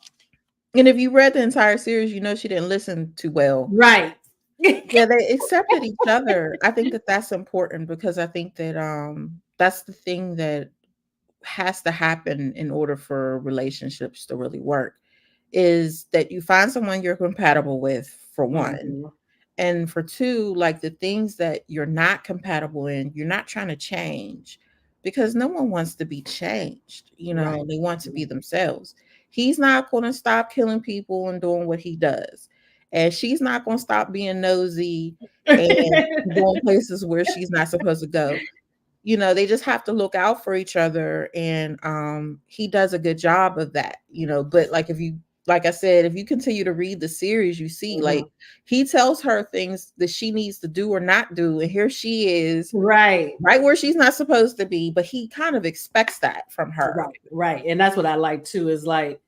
And if you read the entire series, you know she didn't listen too well. Right. Yeah, they accepted each other. I think that's important, because I think that that's the thing that has to happen in order for relationships to really work, is that you find someone you're compatible with, for one. Mm-hmm. And for two, like the things that you're not compatible in, you're not trying to change, because no one wants to be changed. Right. They want to be themselves. He's not going to stop killing people and doing what he does. And she's not going to stop being nosy and going places where she's not supposed to go. They just have to look out for each other. And he does a good job of that, but like I said, if you continue to read the series, you see, Mm-hmm. like, he tells her things that she needs to do or not do, and here she is, right where she's not supposed to be, but he kind of expects that from her. Right. And that's what I like too, is like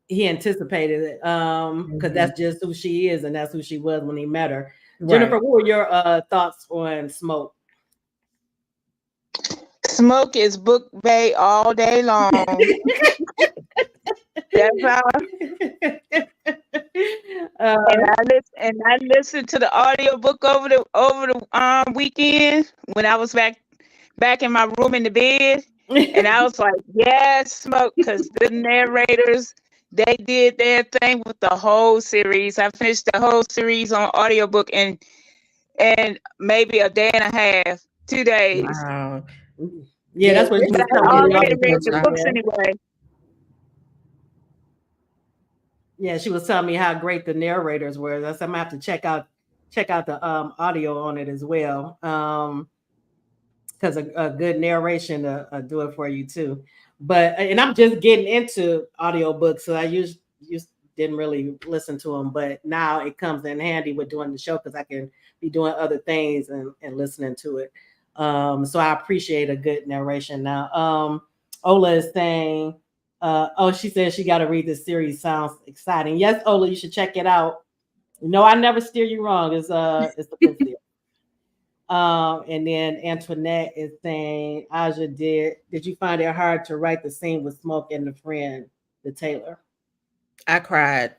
he anticipated it, because that's just who she is, and that's who she was when he met her. Right. Jennifer, what were your thoughts on Smoke? Smoke is book bae all day long. That's how. And I listened to the audiobook over the weekend when I was back in my room in the bed, and I was like, yes, Smoke, because the narrators, they did their thing with the whole series. I finished the whole series on audiobook in maybe a day and a half, 2 days. Wow. Yeah, that's what I already read the books anyway. Yeah, she was telling me how great the narrators were. I'm gonna have to check out the audio on it as well, because a good narration do it for you too. And I'm just getting into audiobooks, so I used didn't really listen to them, but now it comes in handy with doing the show, because I can be doing other things and listening to it. So I appreciate a good narration. Now, Ola is saying, she said she got to read this series. Sounds exciting. Yes, Ola, you should check it out. No, I never steer you wrong. It's the Prince. And then Antoinette is saying, Aja, did you find it hard to write the scene with Smoke and the friend, the Taylor? I cried.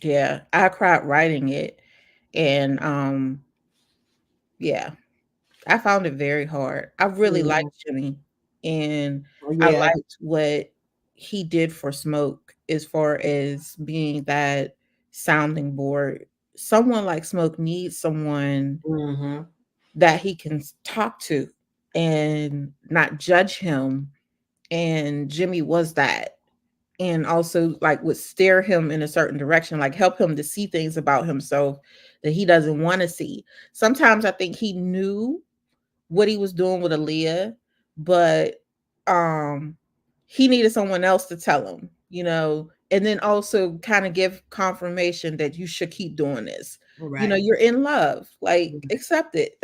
Yeah, I cried writing it. And yeah, I found it very hard. I really liked Jimmy, and I liked what he did for Smoke as far as being that sounding board. Someone like Smoke needs someone that he can talk to and not judge him. And Jimmy was that. And also, like, would steer him in a certain direction, like help him to see things about himself that he doesn't want to see. Sometimes I think he knew what he was doing with Aaliyah, but he needed someone else to tell him, and then also kind of give confirmation that you should keep doing this. Right. You're in love, like accept it.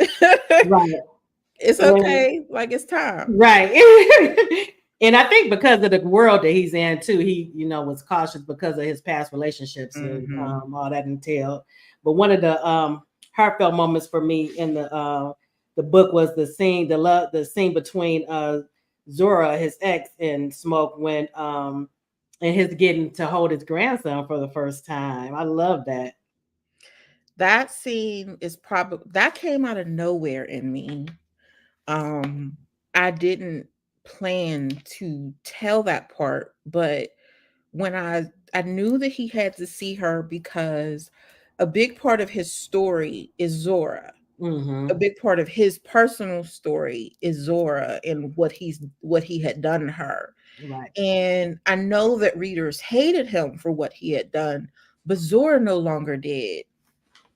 Right. It's okay, like it's time. Right. And I think because of the world that he's in too, he, was cautious because of his past relationships and all that entailed. But one of the heartfelt moments for me in the book was the scene between Zora, his ex, and Smoke when and his getting to hold his grandson for the first time. I love that. That scene is probably that came out of nowhere in me. I didn't plan to tell that part, but when I knew that he had to see her because a big part of his story is Zora. A big part of his personal story is Zora and what he had done to her. Right. And I know that readers hated him for what he had done, but Zora no longer did.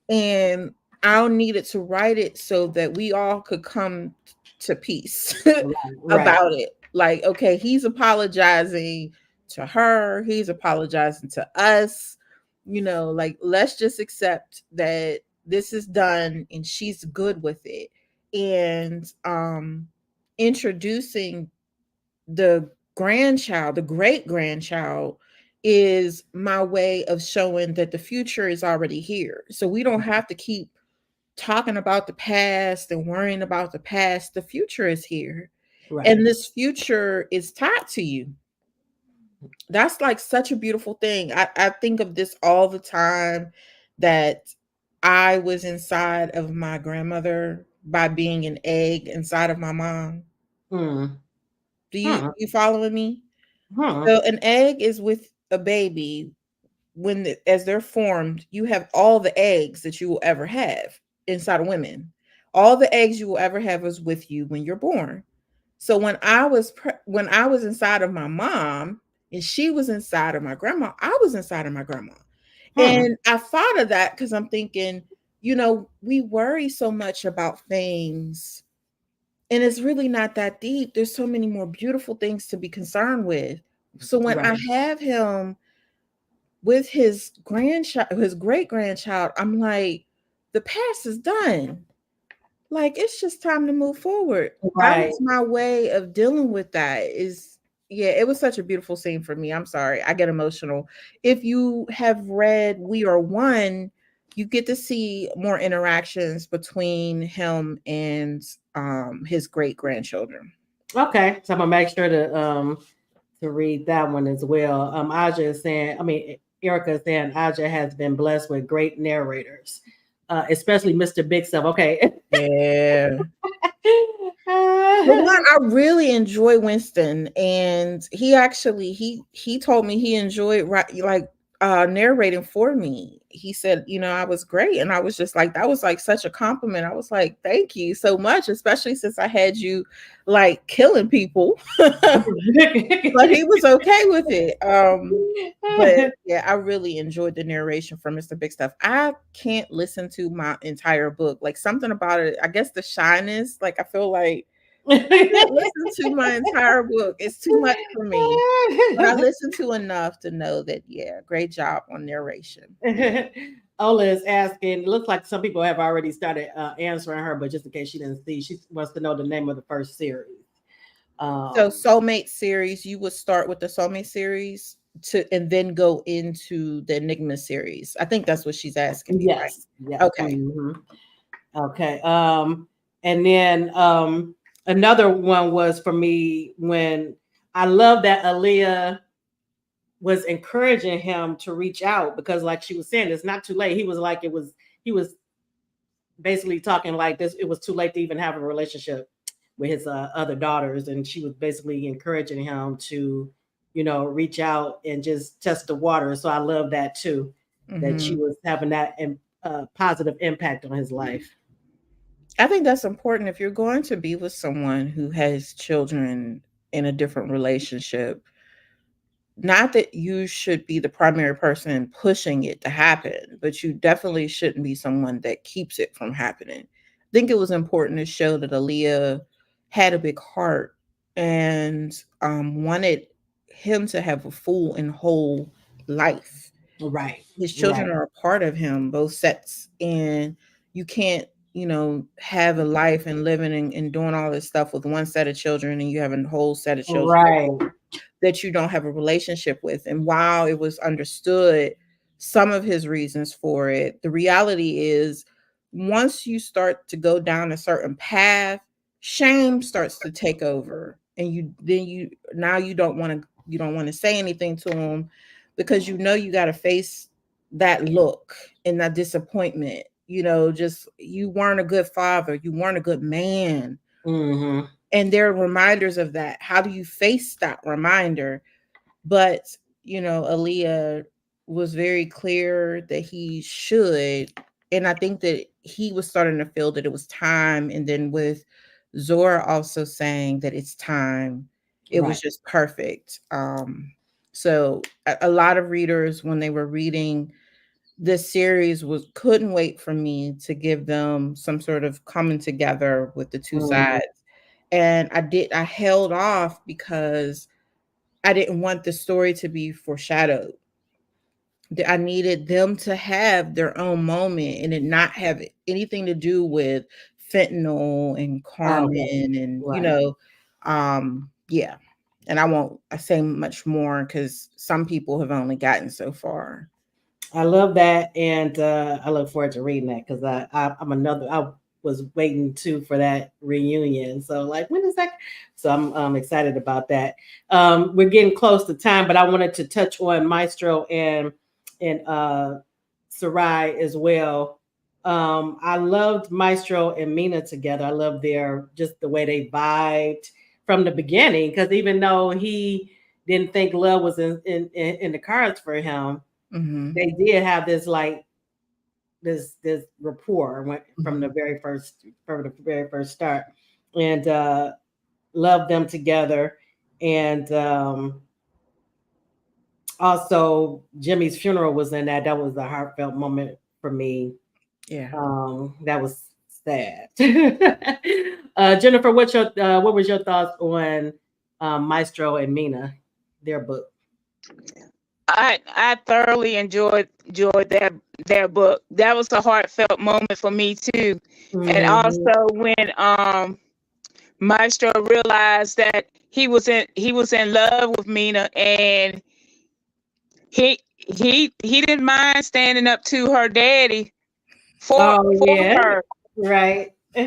And I needed to write it so that we all could come to peace about it. Like, okay, he's apologizing to her, he's apologizing to us, like let's just accept that this is done and she's good with it. And introducing the great grandchild is my way of showing that the future is already here. So we don't have to keep talking about the past and worrying about the past. The future is here. Right. And this future is tied to you. That's like such a beautiful thing. I think of this all the time, that I was inside of my grandmother by being an egg inside of my mom. Do you following me? So an egg is with a baby. As they're formed, you have all the eggs that you will ever have inside of women. All the eggs you will ever have is with you when you're born. So when I was inside of my mom and she was inside of my grandma, I was inside of my grandma. And I thought of that because I'm thinking, we worry so much about things and it's really not that deep. There's so many more beautiful things to be concerned with. So when I have him with his great grandchild, I'm like, the past is done. Like, it's just time to move forward. Right. That was my way of dealing with that. It was such a beautiful scene for me. I'm sorry, I get emotional. If you have read We Are One, you get to see more interactions between him and his great grandchildren. Okay, so I'm gonna make sure to read that one as well. Aja is saying, Erica is saying Aja has been blessed with great narrators, especially Mr. Big Stuff. Okay. Yeah. One, I really enjoy Winston, and he told me he enjoyed narrating for me. He said, I was great, and I was just like, that was like such a compliment. I was like, thank you so much, especially since I had you like killing people. But he was okay with it. But yeah, I really enjoyed the narration from Mr. Big Stuff. I can't listen to my entire book. Like, something about it, I guess the shyness, like I feel like I can't listen to my entire book. It's too much for me. But I listen to enough to know that, great job on narration. Ola is asking, it looks like some people have already started answering her, but just in case she didn't see, she wants to know the name of the first series. So Soulmate series, you would start with the Soulmate series and then go into the Enigma series. I think that's what she's asking. Yes. Right? Yeah. Okay. Okay. And then another one was for me when I love that Aaliyah was encouraging him to reach out, because like she was saying, it's not too late. He was basically talking like this. It was too late to even have a relationship with his other daughters. And she was basically encouraging him to, reach out and just test the water. So I love that too, that she was having that positive impact on his life. I think that's important. If you're going to be with someone who has children in a different relationship, not that you should be the primary person pushing it to happen, but you definitely shouldn't be someone that keeps it from happening. I think it was important to show that Aaliyah had a big heart and wanted him to have a full and whole life. Right. His children Right. are a part of him, both sets, and you can't, have a life and living and doing all this stuff with one set of children, and you have a whole set of children Right. that you don't have a relationship with. And while it was understood some of his reasons for it, the reality is once you start to go down a certain path, shame starts to take over. And you don't want to say anything to him because you got to face that look and that disappointment. Just you weren't a good father, you weren't a good man. Mm-hmm. And there are reminders of that. How do you face that reminder? But Aaliyah was very clear that he should, and I think that he was starting to feel that it was time. And then with Zora also saying that it's time, it was just perfect. So a lot of readers, when they were reading this series, couldn't wait for me to give them some sort of coming together with the two sides. And I held off because I didn't want the story to be foreshadowed. I needed them to have their own moment and it not have anything to do with fentanyl and Carmen and yeah. And I won't say much more because some people have only gotten so far. I love that, and I look forward to reading that because I was waiting too for that reunion. So like, when is that? So I'm excited about that. We're getting close to time, but I wanted to touch on Maestro and Sarai as well. I loved Maestro and Mina together. I love just the way they vibed from the beginning, because even though he didn't think love was in the cards for him, they did have this this rapport from the very first start, and loved them together. And also Jimmy's funeral was in that. That was a heartfelt moment for me. Yeah. That was sad. Jennifer, what was your thoughts on Maestro and Mina, their book? I thoroughly enjoyed their book. That was a heartfelt moment for me too. And also when Maestro realized that he was in love with Mina, and he didn't mind standing up to her daddy for her. Right. He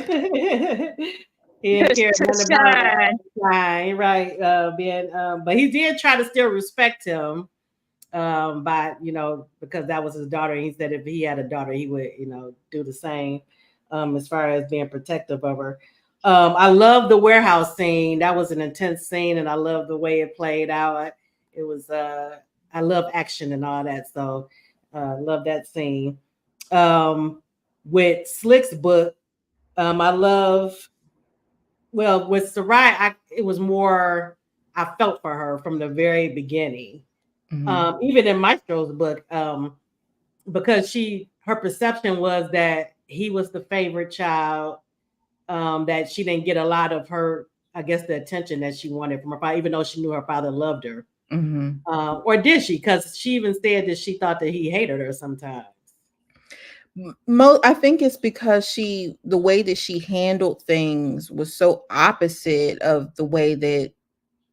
didn't care nothing about shine, right? But he did try to still respect him, by because that was his daughter. And he said if he had a daughter, he would do the same, as far as being protective of her. I love the warehouse scene. That was an intense scene, and I love the way it played out. It was I love action and all that, so love that scene. With Slick's book, I love. Well, with Sarai, it was more. I felt for her from the very beginning. Even in Maestro's book, because her perception was that he was the favorite child, that she didn't get a lot of her, I guess, the attention that she wanted from her father, even though she knew her father loved her. Or did she? Because she even said that she thought that he hated her sometimes. I think it's because the way that she handled things was so opposite of the way that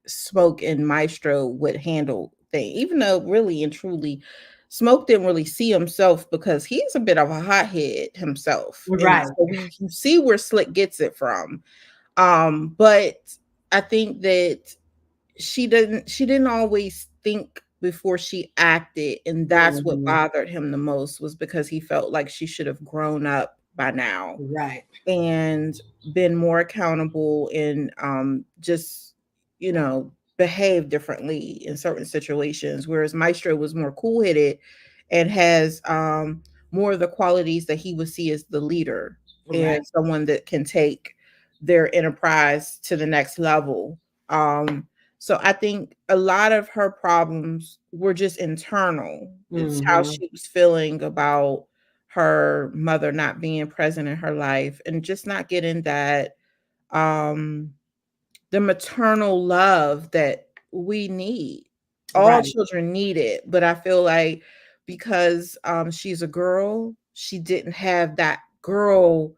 Smoke and Maestro would handle things. Even though really and truly, Smoke didn't really see himself because he's a bit of a hothead himself. Right. So we see where Slick gets it from. But I think that she didn't always think before she acted, and that's what bothered him the most, was because he felt like she should have grown up by now, right, and been more accountable and just behave differently in certain situations, whereas Maestro was more cool-headed and has more of the qualities that he would see as the leader, and someone that can take their enterprise to the next level. So I think a lot of her problems were just internal. It's how she was feeling about her mother not being present in her life, and just not getting that the the maternal love that we need. All Right. children need it, but I feel like because she's a girl, she didn't have that girl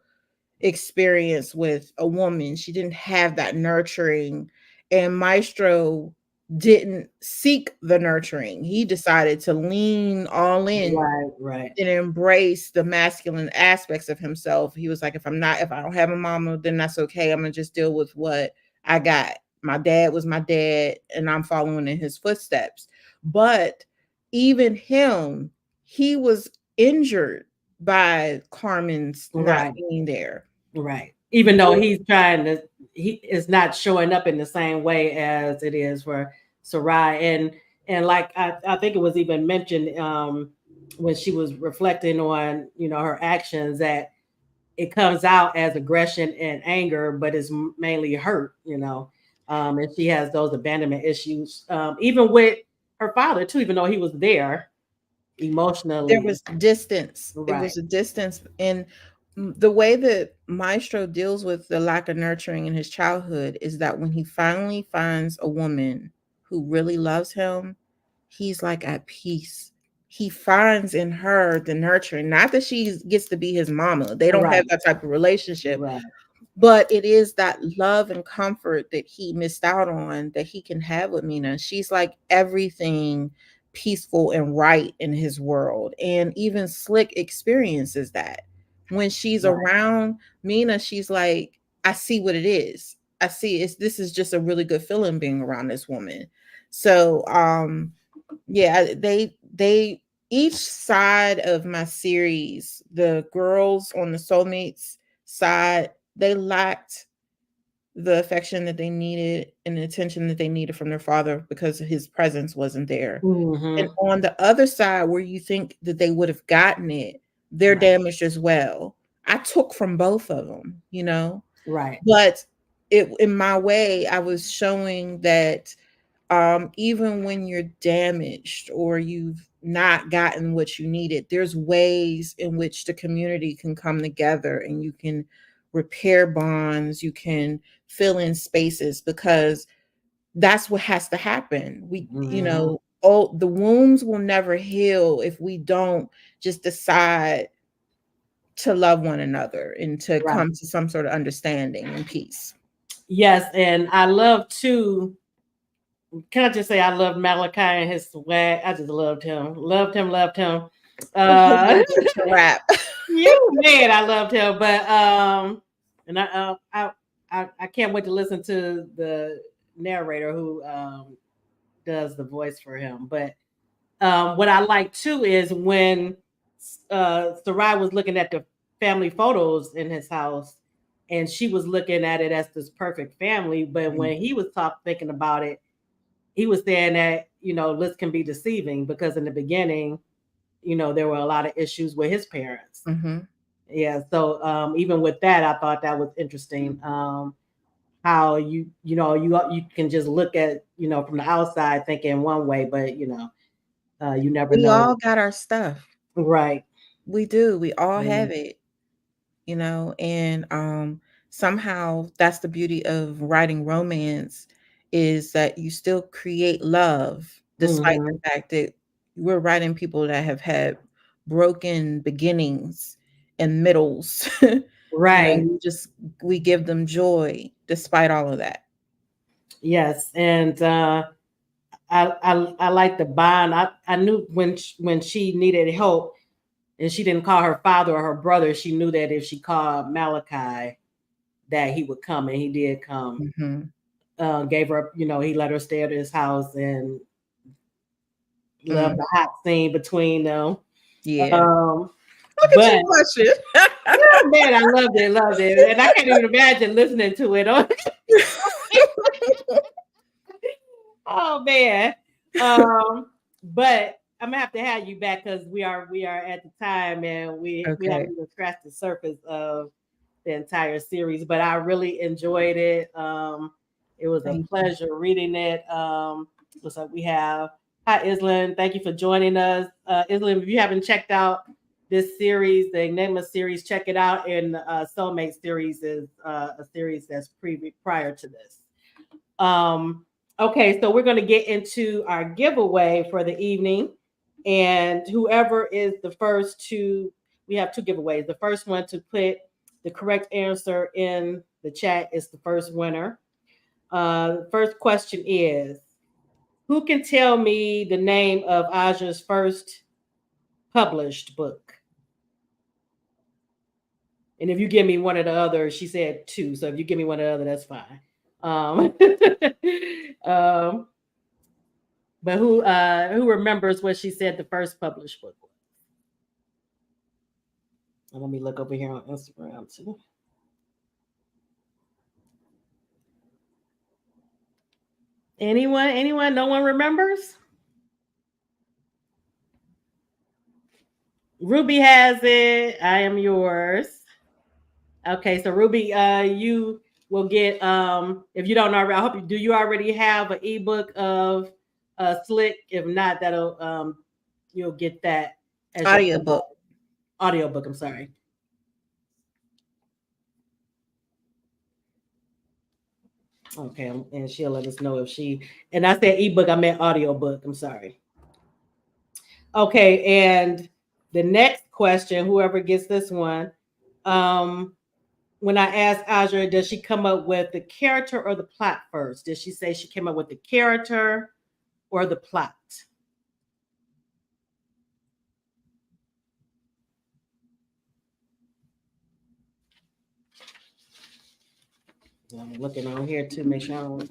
experience with a woman. She didn't have that nurturing, and Maestro didn't seek the nurturing. He decided to lean all in Right. and embrace the masculine aspects of himself. He was like, if I don't have a mama, then that's okay. I'm gonna just deal with what I got. My dad was my dad, and I'm following in his footsteps. But even him, he was injured by Carmen's not Right. being there. Right. Even though he is not showing up in the same way as it is for Sarai. And like I think it was even mentioned when she was reflecting on, her actions, that it comes out as aggression and anger, but it's mainly hurt, and she has those abandonment issues, even with her father too, even though he was there emotionally. There was distance. It Right. was a distance. And the way that Maestro deals with the lack of nurturing in his childhood is that when he finally finds a woman who really loves him, he's like at peace. He finds in her the nurturing, not that she gets to be his mama. They don't have that type of relationship, Right. but it is that love and comfort that he missed out on that he can have with Mina. She's like everything peaceful and right in his world. And even Slick experiences that. When she's Right. around Mina, she's like, I see what it is. I see this is just a really good feeling being around this woman. So yeah, they each side of my series, the girls on the soulmates side, they lacked the affection that they needed and the attention that they needed from their father because his presence wasn't there. Mm-hmm. And on the other side, where you think that they would have gotten it, they're Right. damaged as well. I took from both of them, Right. but in my way, I was showing that even when you're damaged or you've not gotten what you needed, there's ways in which the community can come together and you can repair bonds, you can fill in spaces, because that's what has to happen. The wounds will never heal if we don't just decide to love one another and to Right. come to some sort of understanding and peace. Yes, and I love too. Can I just say I loved Malachi and his swag? I just loved him. Loved him. Rap. You man, I loved him. But and I can't wait to listen to the narrator who does the voice for him. But what I like too is when Sarai was looking at the family photos in his house, and she was looking at it as this perfect family. But when he was thinking about it, he was saying that, this can be deceiving because in the beginning, there were a lot of issues with his parents. Mm-hmm. Yeah. So even with that, I thought that was interesting. How you can just look at, from the outside thinking one way, but you never know. We all got our stuff. Right. We do. We all have it, and somehow that's the beauty of writing romance, is that you still create love despite the fact that we're writing people that have had broken beginnings and middles. Right. We give them joy despite all of that. Yes. And I like the bond. I knew when she needed help and she didn't call her father or her brother, she knew that if she called Malachi, that he would come, and he did come. Mm-hmm. Gave her, he let her stay at his house, and loved the hot scene between them. Yeah. Look at you blushing. Yeah, man, I loved it, and I can't even imagine listening to it. Oh man, but I'm gonna have you back because we are at the time, and we haven't even scratched the surface of the entire series. But I really enjoyed it. It was a pleasure reading it. Looks like we have Island. Thank you for joining us, Island. If you haven't checked out this series, the Enigma series, check it out. And Soulmate series is a series that's prior to this. Okay, so we're going to get into our giveaway for the evening. And whoever is the first to, we have two giveaways. The first one to put the correct answer in the chat is the first winner. First question is, who can tell me the name of Aja's first published book? And if you give me one or the other, she said two. So if you give me one or the other, that's fine. But who remembers what she said the first published book was? And let me look over here on Instagram too. Anyone? No one remembers? Ruby has it. I Am Yours. Okay, so Ruby, you will get if you don't already, I hope you do. You already have an ebook of Slick. If not, that'll you'll get that as Audiobook. Audiobook, I'm sorry. Okay, and she'll let us know if she, and I said ebook, I meant audiobook. I'm sorry. Okay, and the next question, whoever gets this one, when I asked Aja, does she come up with the character or the plot first? Did she say she came up with the character or the plot? I'm looking on here to make sure I don't.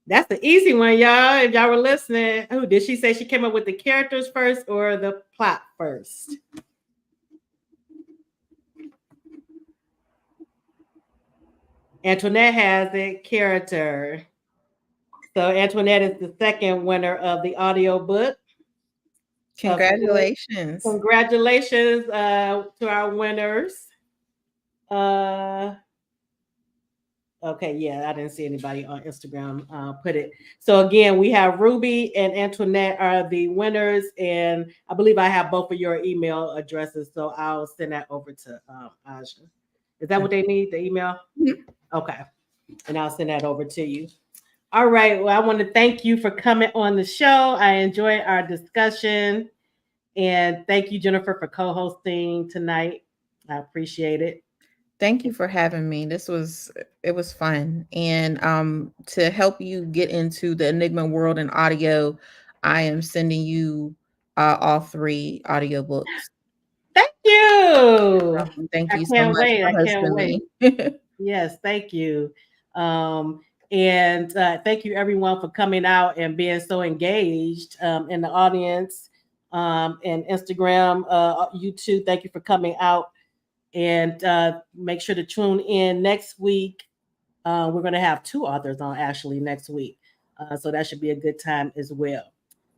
That's the easy one, y'all. If y'all were listening, who did she say she came up with the characters first or the plot first? Antoinette has it, character. So Antoinette is the second winner of the audiobook. Congratulations. Congratulations to our winners. Okay, yeah, I didn't see anybody on Instagram put it. So again, we have Ruby and Antoinette are the winners, and I believe I have both of your email addresses, so I'll send that over to Aja. Is that what they need, the email? Mm-hmm. Okay, and I'll send that over to you. All right, well, I want to thank you for coming on the show. I enjoyed our discussion, and thank you, Jennifer, for co-hosting tonight. I appreciate it. Thank you for having me. It was fun. And to help you get into the Enigma world and audio, I am sending you all 3 audiobooks. Thank you. Thank you so much. for hosting me. Yes, thank you. And thank you everyone for coming out and being so engaged in the audience and Instagram, YouTube. Thank you for coming out. And make sure to tune in next week. We're going to have 2 authors on actually next week. So that should be a good time as well.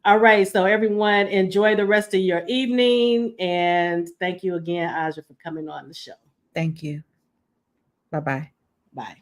All right. So everyone enjoy the rest of your evening. And thank you again, Aja, for coming on the show. Thank you. Bye-bye. Bye.